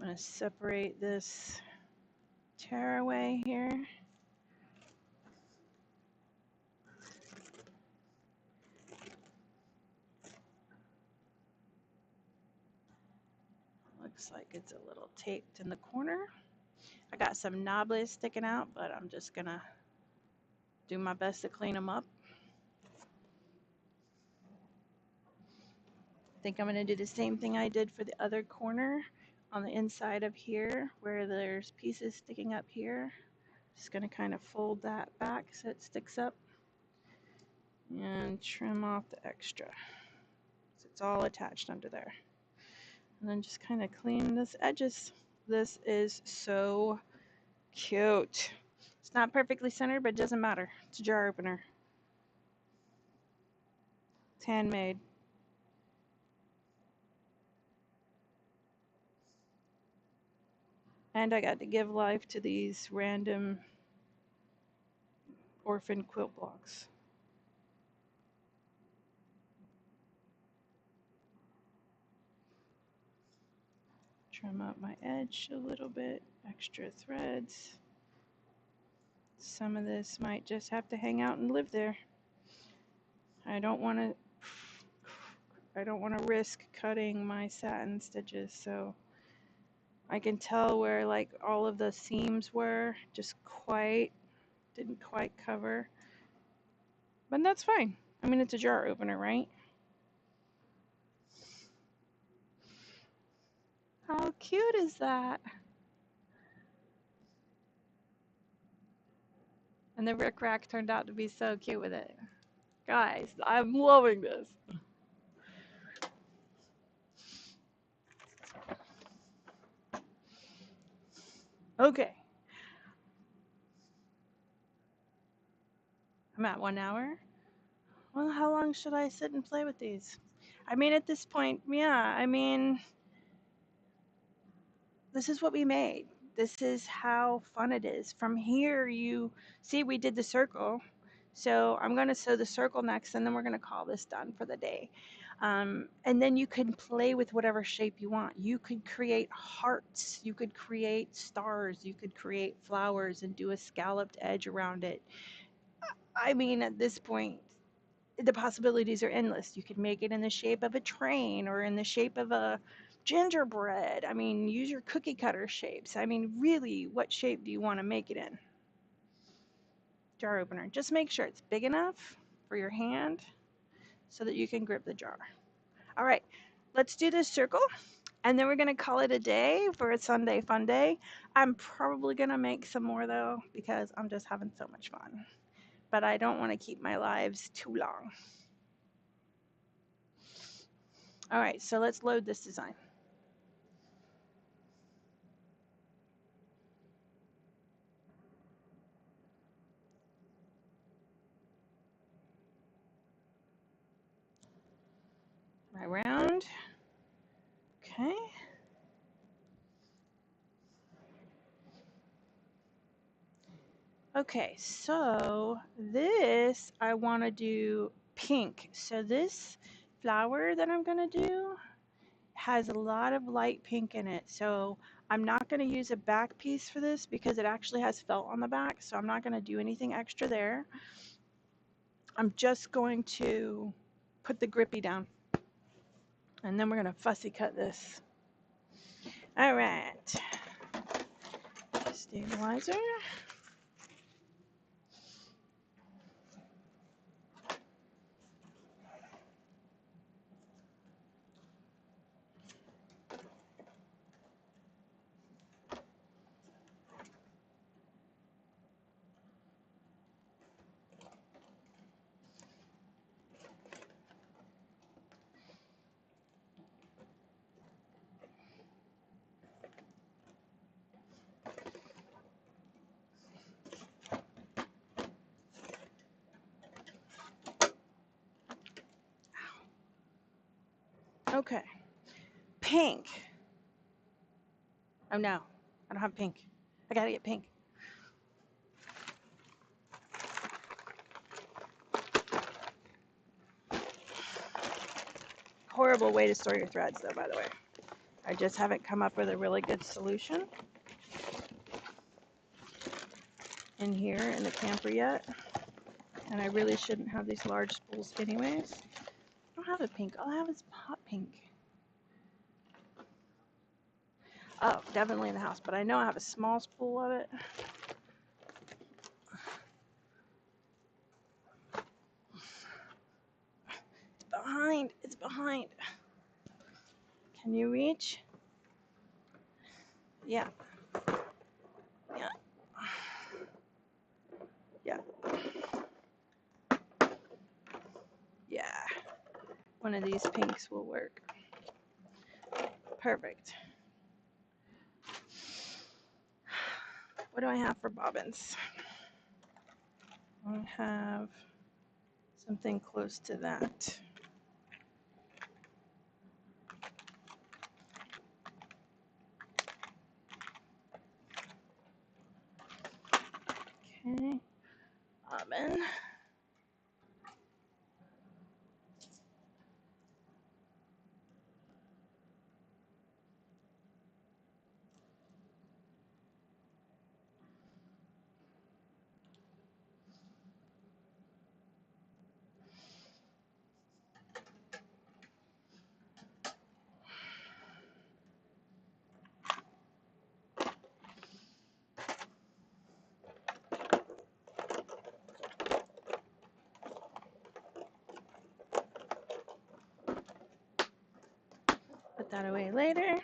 S1: going to separate this tearaway here. Looks like it's a little taped in the corner. I got some knobblies sticking out, but I'm just going to do my best to clean them up. I think I'm going to do the same thing I did for the other corner on the inside of here where there's pieces sticking up here. Just going to kind of fold that back so it sticks up and trim off the extra. So it's all attached under there. And then just kind of clean this edges. This is so cute. It's not perfectly centered, but it doesn't matter. It's a jar opener. It's handmade. And I got to give life to these random orphan quilt blocks. Trim up my edge a little bit, extra threads. Some of this might just have to hang out and live there. I don't want to risk cutting my satin stitches, so I can tell where like all of the seams were, just didn't quite cover. But that's fine. I mean, it's a jar opener, right? How cute is that? And the rickrack turned out to be so cute with it. Guys, I'm loving this. Okay, I'm at 1 hour. Well, how long should I sit and play with these? I mean, at this point, yeah, I mean, this is what we made. This is how fun it is. From here, you see, we did the circle. So I'm going to sew the circle next, and then we're going to call this done for the day. And then you can play with whatever shape you want. You could create hearts, you could create stars, you could create flowers and do a scalloped edge around it. I mean, at this point, the possibilities are endless. You could make it in the shape of a train or in the shape of a gingerbread. I mean, use your cookie cutter shapes. I mean, really, what shape do you want to make it in? Jar opener. Just make sure it's big enough for your hand so that you can grip the jar. All right, let's do this circle and then we're going to call it a day for a Sunday fun day. I'm probably going to make some more though because I'm just having so much fun. But I don't want to keep my lives too long. All right, so let's load this design. My round. Okay. Okay, so this I want to do pink. So this flower that I'm going to do has a lot of light pink in it. So I'm not going to use a back piece for this because it actually has felt on the back. So I'm not going to do anything extra there. I'm just going to put the grippy down. And then we're going to fussy cut this. All right. Stabilizer. Okay. Pink. Oh no, I don't have pink. I gotta get pink. Horrible way to store your threads though, by the way. I just haven't come up with a really good solution in here in the camper yet. And I really shouldn't have these large spools anyways. I don't have a pink. All I have is hot pink. Oh, definitely in the house, but I know I have a small spool of it. It's behind. It's behind. Can you reach? Yeah. Yeah. Yeah. Yeah. One of these pinks will work. Perfect. What do I have for bobbins? I have something close to that. Okay, bobbin. Put that away later.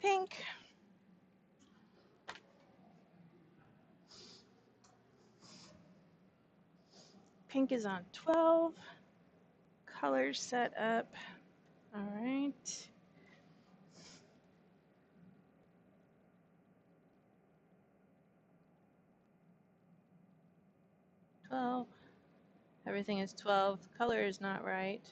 S1: pink. Pink is on 12. Colors set up. All right. Everything is 12. Color is not right.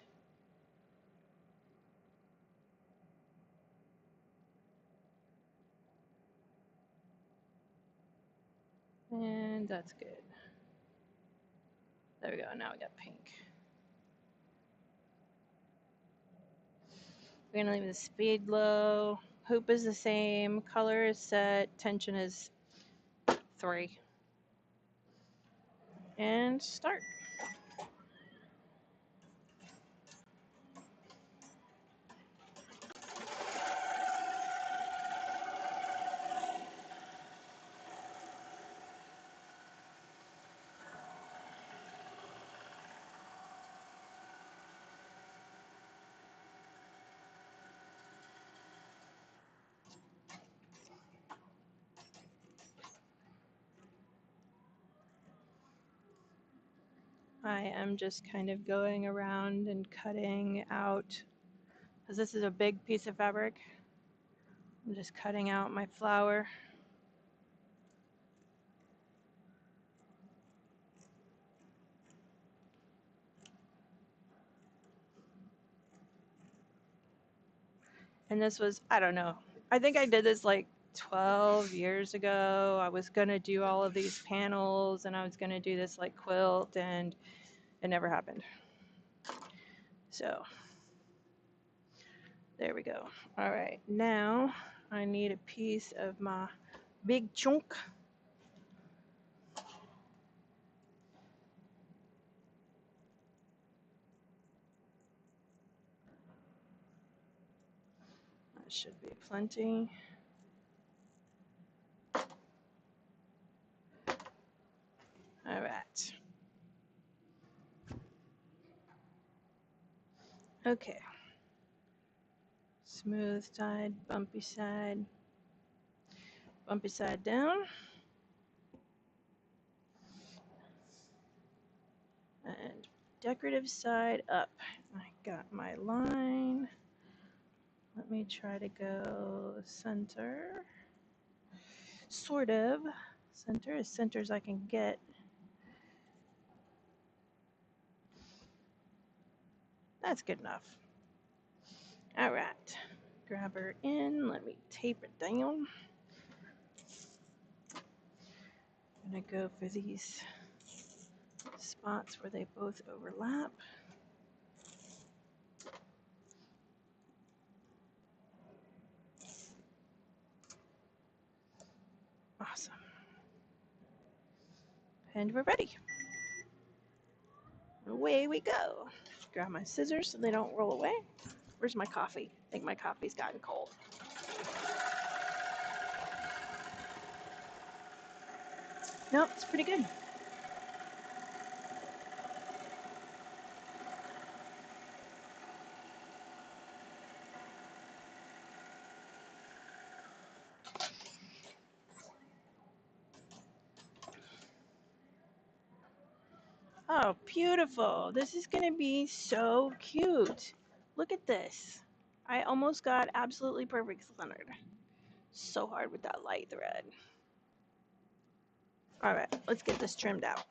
S1: And that's good. There we go. Now we got pink. We're going to leave the speed low. Hoop is the same. Color is set. Tension is 3. And start. I am just kind of going around and cutting out, because this is a big piece of fabric. I'm just cutting out my flower. And this was, I don't know, I think I did this like 12 years ago. I was going to do all of these panels and I was going to do this like quilt, and it never happened. So there we go. All right, now I need a piece of my big chunk. That should be plenty. All right. Okay. Smooth side, bumpy side down. And decorative side up. I got my line. Let me try to go center. Sort of. Center, as center as I can get. That's good enough. All right. Grab her in. Let me tape it down. I'm going to go for these spots where they both overlap. Awesome. And we're ready. Away we go. Grab my scissors so they don't roll away. Where's my coffee? I think my coffee's gotten cold. Nope, it's pretty good. Oh, beautiful. This is going to be so cute. Look at this. I almost got absolutely perfect centered. So hard with that light thread. All right, let's get this trimmed out.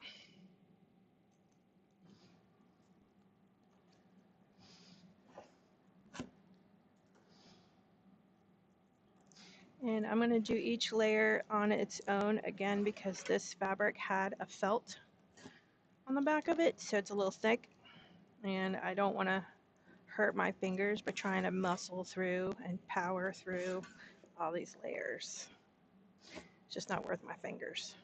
S1: And I'm going to do each layer on its own again because this fabric had a felt on the back of it, so it's a little thick. And I don't want to hurt my fingers by trying to muscle through and power through all these layers. It's just not worth my fingers.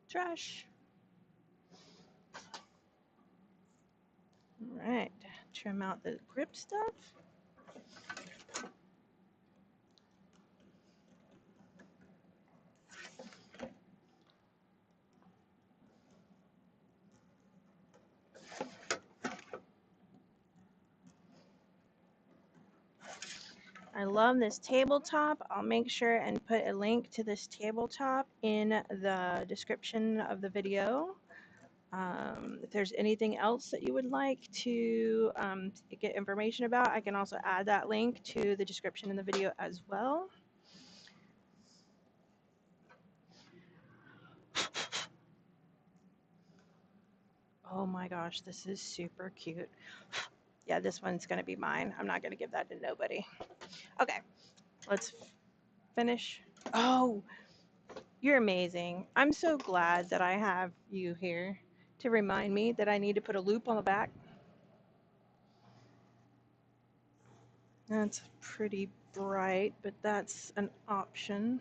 S1: Trash. All right, trim out the grip stuff. I love this tabletop. I'll make sure and put a link to this tabletop in the description of the video. If there's anything else that you would like to get information about, I can also add that link to the description in the video as well. Oh my gosh, this is super cute. Yeah, this one's going to be mine. I'm not going to give that to nobody. Okay, let's finish. Oh, you're amazing. I'm so glad that I have you here to remind me that I need to put a loop on the back. That's pretty bright, but that's an option.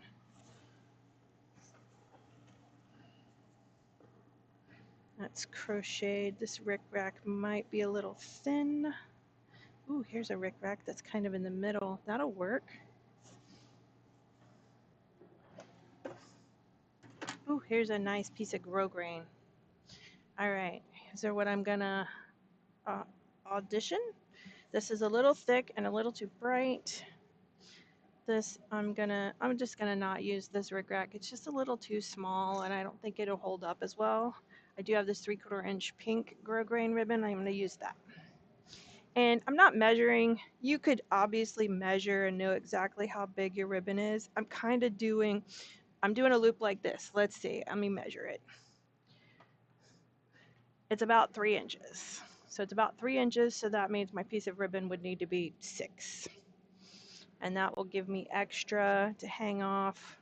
S1: That's crocheted. This rickrack might be a little thin. Ooh, here's a rickrack that's kind of in the middle. That'll work. Ooh, here's a nice piece of grosgrain. All right, so what I'm gonna audition. This is a little thick and a little too bright. This I'm just gonna not use this rickrack. It's just a little too small and I don't think it'll hold up as well. I do have this 3/4 inch pink grosgrain ribbon. I'm gonna use that. And I'm not measuring. You could obviously measure and know exactly how big your ribbon is. I'm doing a loop like this. Let's see, let me measure it. It's about 3 inches. So it's about 3 inches, so that means my piece of ribbon would need to be 6. And that will give me extra to hang off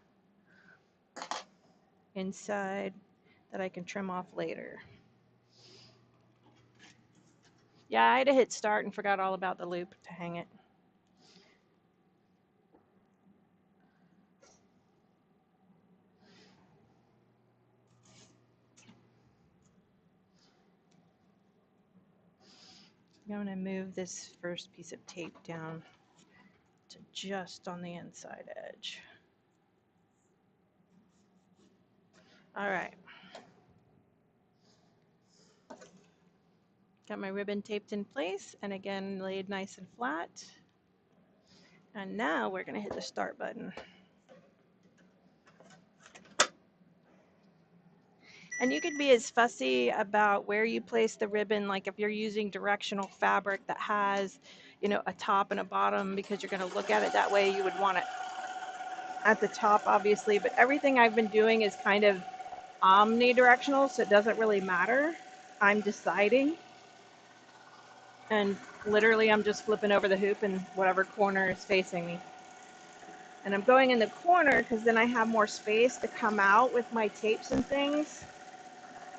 S1: inside that I can trim off later. Yeah, I had to hit start and forgot all about the loop to hang it. I'm going to move this first piece of tape down to just on the inside edge. All right. Got my ribbon taped in place and again laid nice and flat. And now we're going to hit the start button. And you could be as fussy about where you place the ribbon, like if you're using directional fabric that has, you know, a top and a bottom, because you're going to look at it that way, you would want it at the top, obviously. But everything I've been doing is kind of omnidirectional, so it doesn't really matter. I'm deciding. And literally, I'm just flipping over the hoop in whatever corner is facing me. And I'm going in the corner because then I have more space to come out with my tapes and things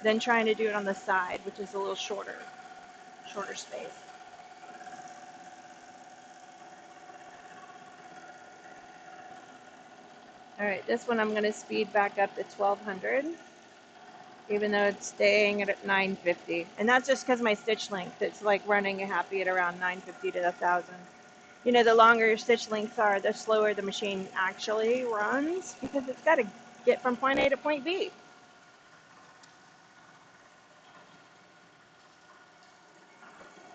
S1: than trying to do it on the side, which is a little shorter space. All right, this one I'm going to speed back up to 1200, even though it's staying at 950. And that's just because my stitch length, it's like running happy at around 950 to 1000. You know, the longer your stitch lengths are, the slower the machine actually runs because it's got to get from point A to point B.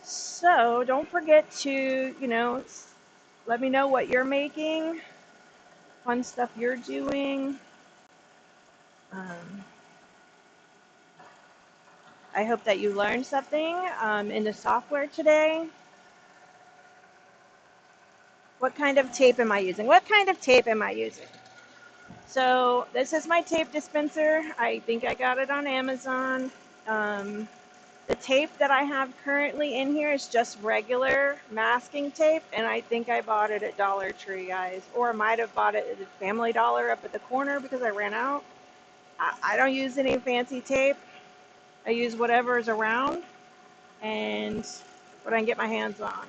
S1: So don't forget to, you know, let me know what you're making, fun stuff you're doing. I hope that you learned something in the software today. What kind of tape am I using? What kind of tape am I using? So this is my tape dispenser. I think I got it on Amazon. The tape that I have currently in here is just regular masking tape, and I think I bought it at Dollar Tree, guys, or I might have bought it at Family Dollar up at the corner because I ran out. I don't use any fancy tape. I use whatever is around and what I can get my hands on.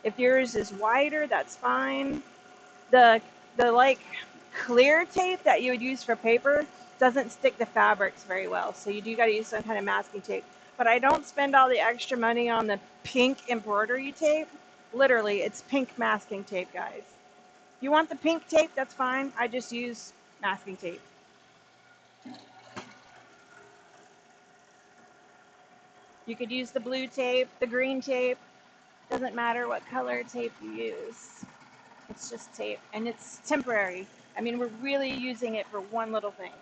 S1: If yours is wider, that's fine. The like clear tape that you would use for paper doesn't stick to fabrics very well, so you do got to use some kind of masking tape. But I don't spend all the extra money on the pink embroidery tape. Literally, it's pink masking tape, guys. If you want the pink tape, that's fine. I just use masking tape. You could use the blue tape, the green tape. Doesn't matter what color tape you use. It's just tape, and it's temporary. I mean, we're really using it for one little thing.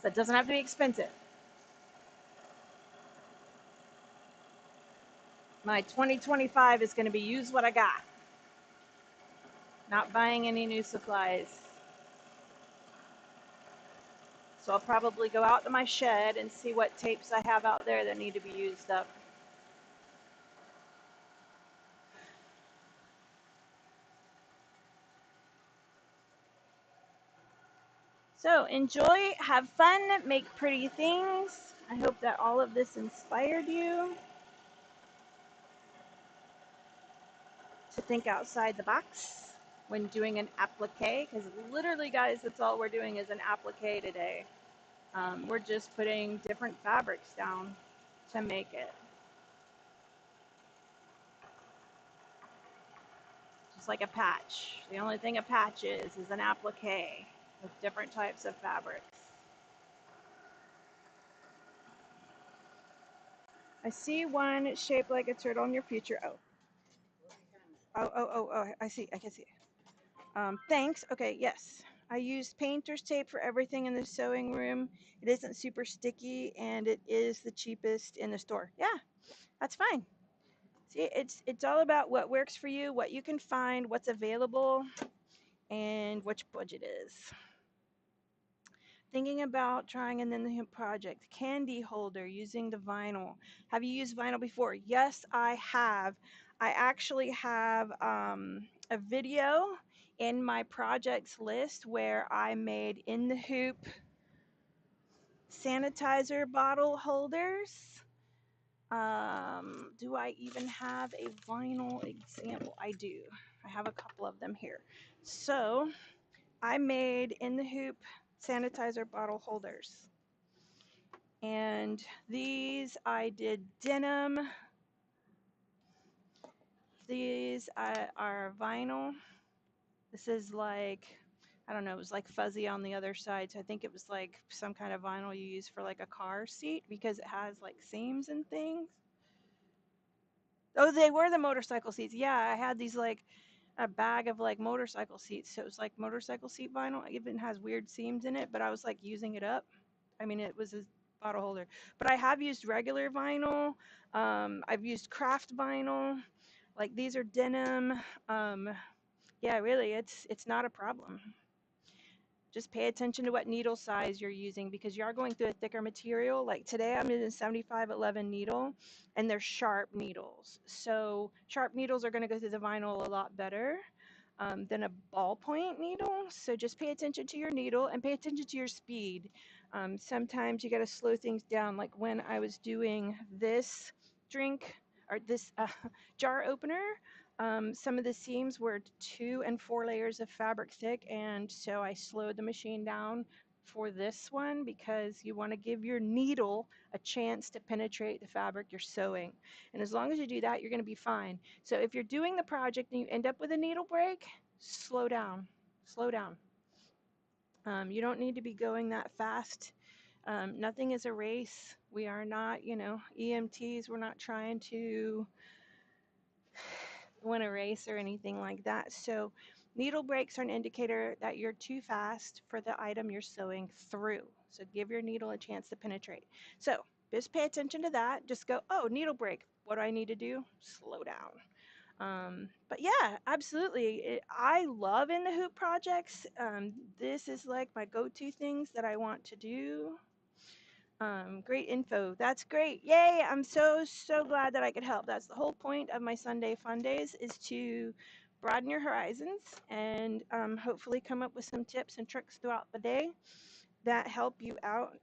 S1: So it doesn't have to be expensive. My 2025 is going to be use what I got, not buying any new supplies. So I'll probably go out to my shed and see what tapes I have out there that need to be used up. So enjoy, have fun, make pretty things. I hope that all of this inspired you to think outside the box when doing an applique, because literally, guys, that's all we're doing is an applique today. We're just putting different fabrics down to make it. Just like a patch. The only thing a patch is an applique with different types of fabrics. I see one shaped like a turtle in your future. Oh, I see. I can see. Thanks. Okay, yes. I used painter's tape for everything in the sewing room. It isn't super sticky and it is the cheapest in the store. Yeah, that's fine. See, it's all about what works for you, what you can find, what's available, and which budget is. Thinking about trying an independent project, candy holder using the vinyl. Have you used vinyl before? Yes, I have. I actually have a video in my projects list where I made in the hoop sanitizer bottle holders. Do I even have a vinyl example? I do. I have a couple of them here. So I made in the hoop sanitizer bottle holders. And these I did denim. These are vinyl. This is like, I don't know, it was like fuzzy on the other side. So I think it was like some kind of vinyl you use for like a car seat because it has like seams and things. Oh, they were the motorcycle seats. Yeah, I had these like a bag of like motorcycle seats. So it was like motorcycle seat vinyl. It even has weird seams in it, but I was like using it up. I mean, it was a bottle holder. But I have used regular vinyl. I've used craft vinyl. Like these are denim. Um, yeah, really, it's not a problem. Just pay attention to what needle size you're using because you are going through a thicker material. Like today, I'm in a 7511 needle, and they're sharp needles. So sharp needles are going to go through the vinyl a lot better than a ballpoint needle. So just pay attention to your needle and pay attention to your speed. Sometimes you got to slow things down. Like when I was doing this drink or this jar opener, some of the seams were 2 and 4 layers of fabric thick, and so I slowed the machine down for this one because you want to give your needle a chance to penetrate the fabric you're sewing. And as long as you do that, you're going to be fine. So if you're doing the project and you end up with a needle break, slow down. Slow down. You don't need to be going that fast. Nothing is a race. We are not, EMTs. We're not trying to win a race or anything like that. So needle breaks are an indicator that you're too fast for the item you're sewing through. So give your needle a chance to penetrate. So just pay attention to that. Just go, oh, needle break. What do I need to do? Slow down. But yeah, absolutely. I love in the hoop projects. This is like my go-to things that I want to do. Great info. That's great. Yay. I'm so glad that I could help. That's the whole point of my Sunday Fundays is to broaden your horizons and hopefully come up with some tips and tricks throughout the day that help you out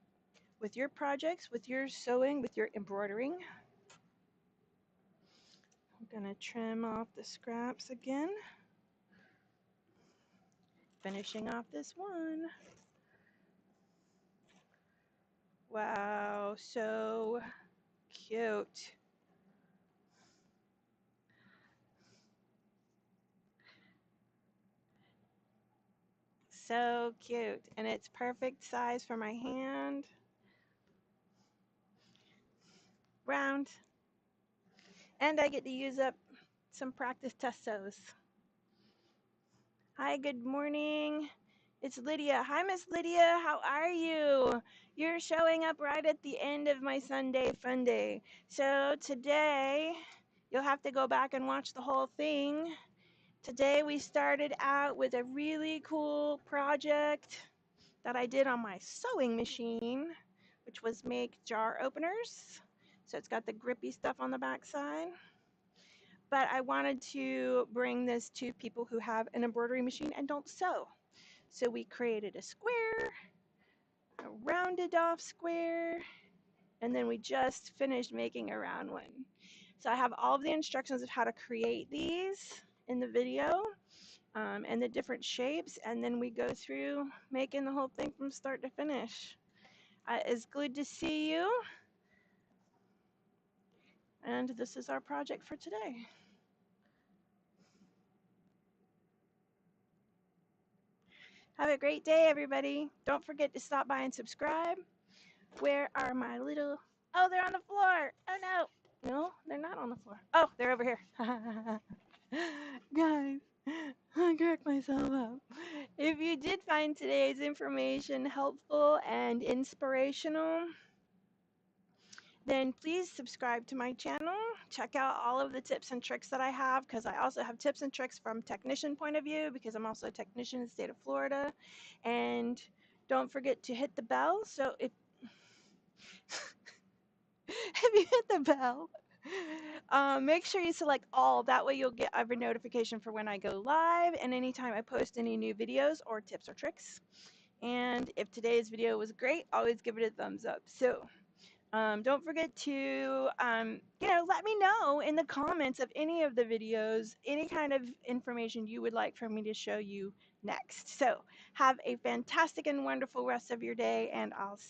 S1: with your projects, with your sewing, with your embroidering. I'm going to trim off the scraps again. Finishing off this one. Wow, so cute. So cute. And it's perfect size for my hand. Round. And I get to use up some practice test sews. Hi, good morning. It's Lydia. Hi, Miss Lydia. How are you? You're showing up right at the end of my Sunday Funday. So today, you'll have to go back and watch the whole thing. Today, we started out with a really cool project that I did on my sewing machine, which was make jar openers. So it's got the grippy stuff on the back side. But I wanted to bring this to people who have an embroidery machine and don't sew. So we created a square, a rounded off square, and then we just finished making a round one. So I have all of the instructions of how to create these in the video, and the different shapes, and then we go through making the whole thing from start to finish. It's good to see you, and this is our project for today. Have a great day, everybody. Don't forget to stop by and subscribe. Where are my little... Oh, they're on the floor. Oh, no. No, they're not on the floor. Oh, they're over here. Guys, I cracked myself up. If you did find today's information helpful and inspirational, then please subscribe to my channel. Check out all of the tips and tricks that I have, because I also have tips and tricks from technician point of view, because I'm also a technician in the state of Florida. And don't forget to hit the bell. So if if you hit the bell, make sure you select all. That way you'll get every notification for when I go live and anytime I post any new videos or tips or tricks. And if today's video was great, always give it a thumbs up. So don't forget to, let me know in the comments of any of the videos, any kind of information you would like for me to show you next. So have a fantastic and wonderful rest of your day, and I'll see you.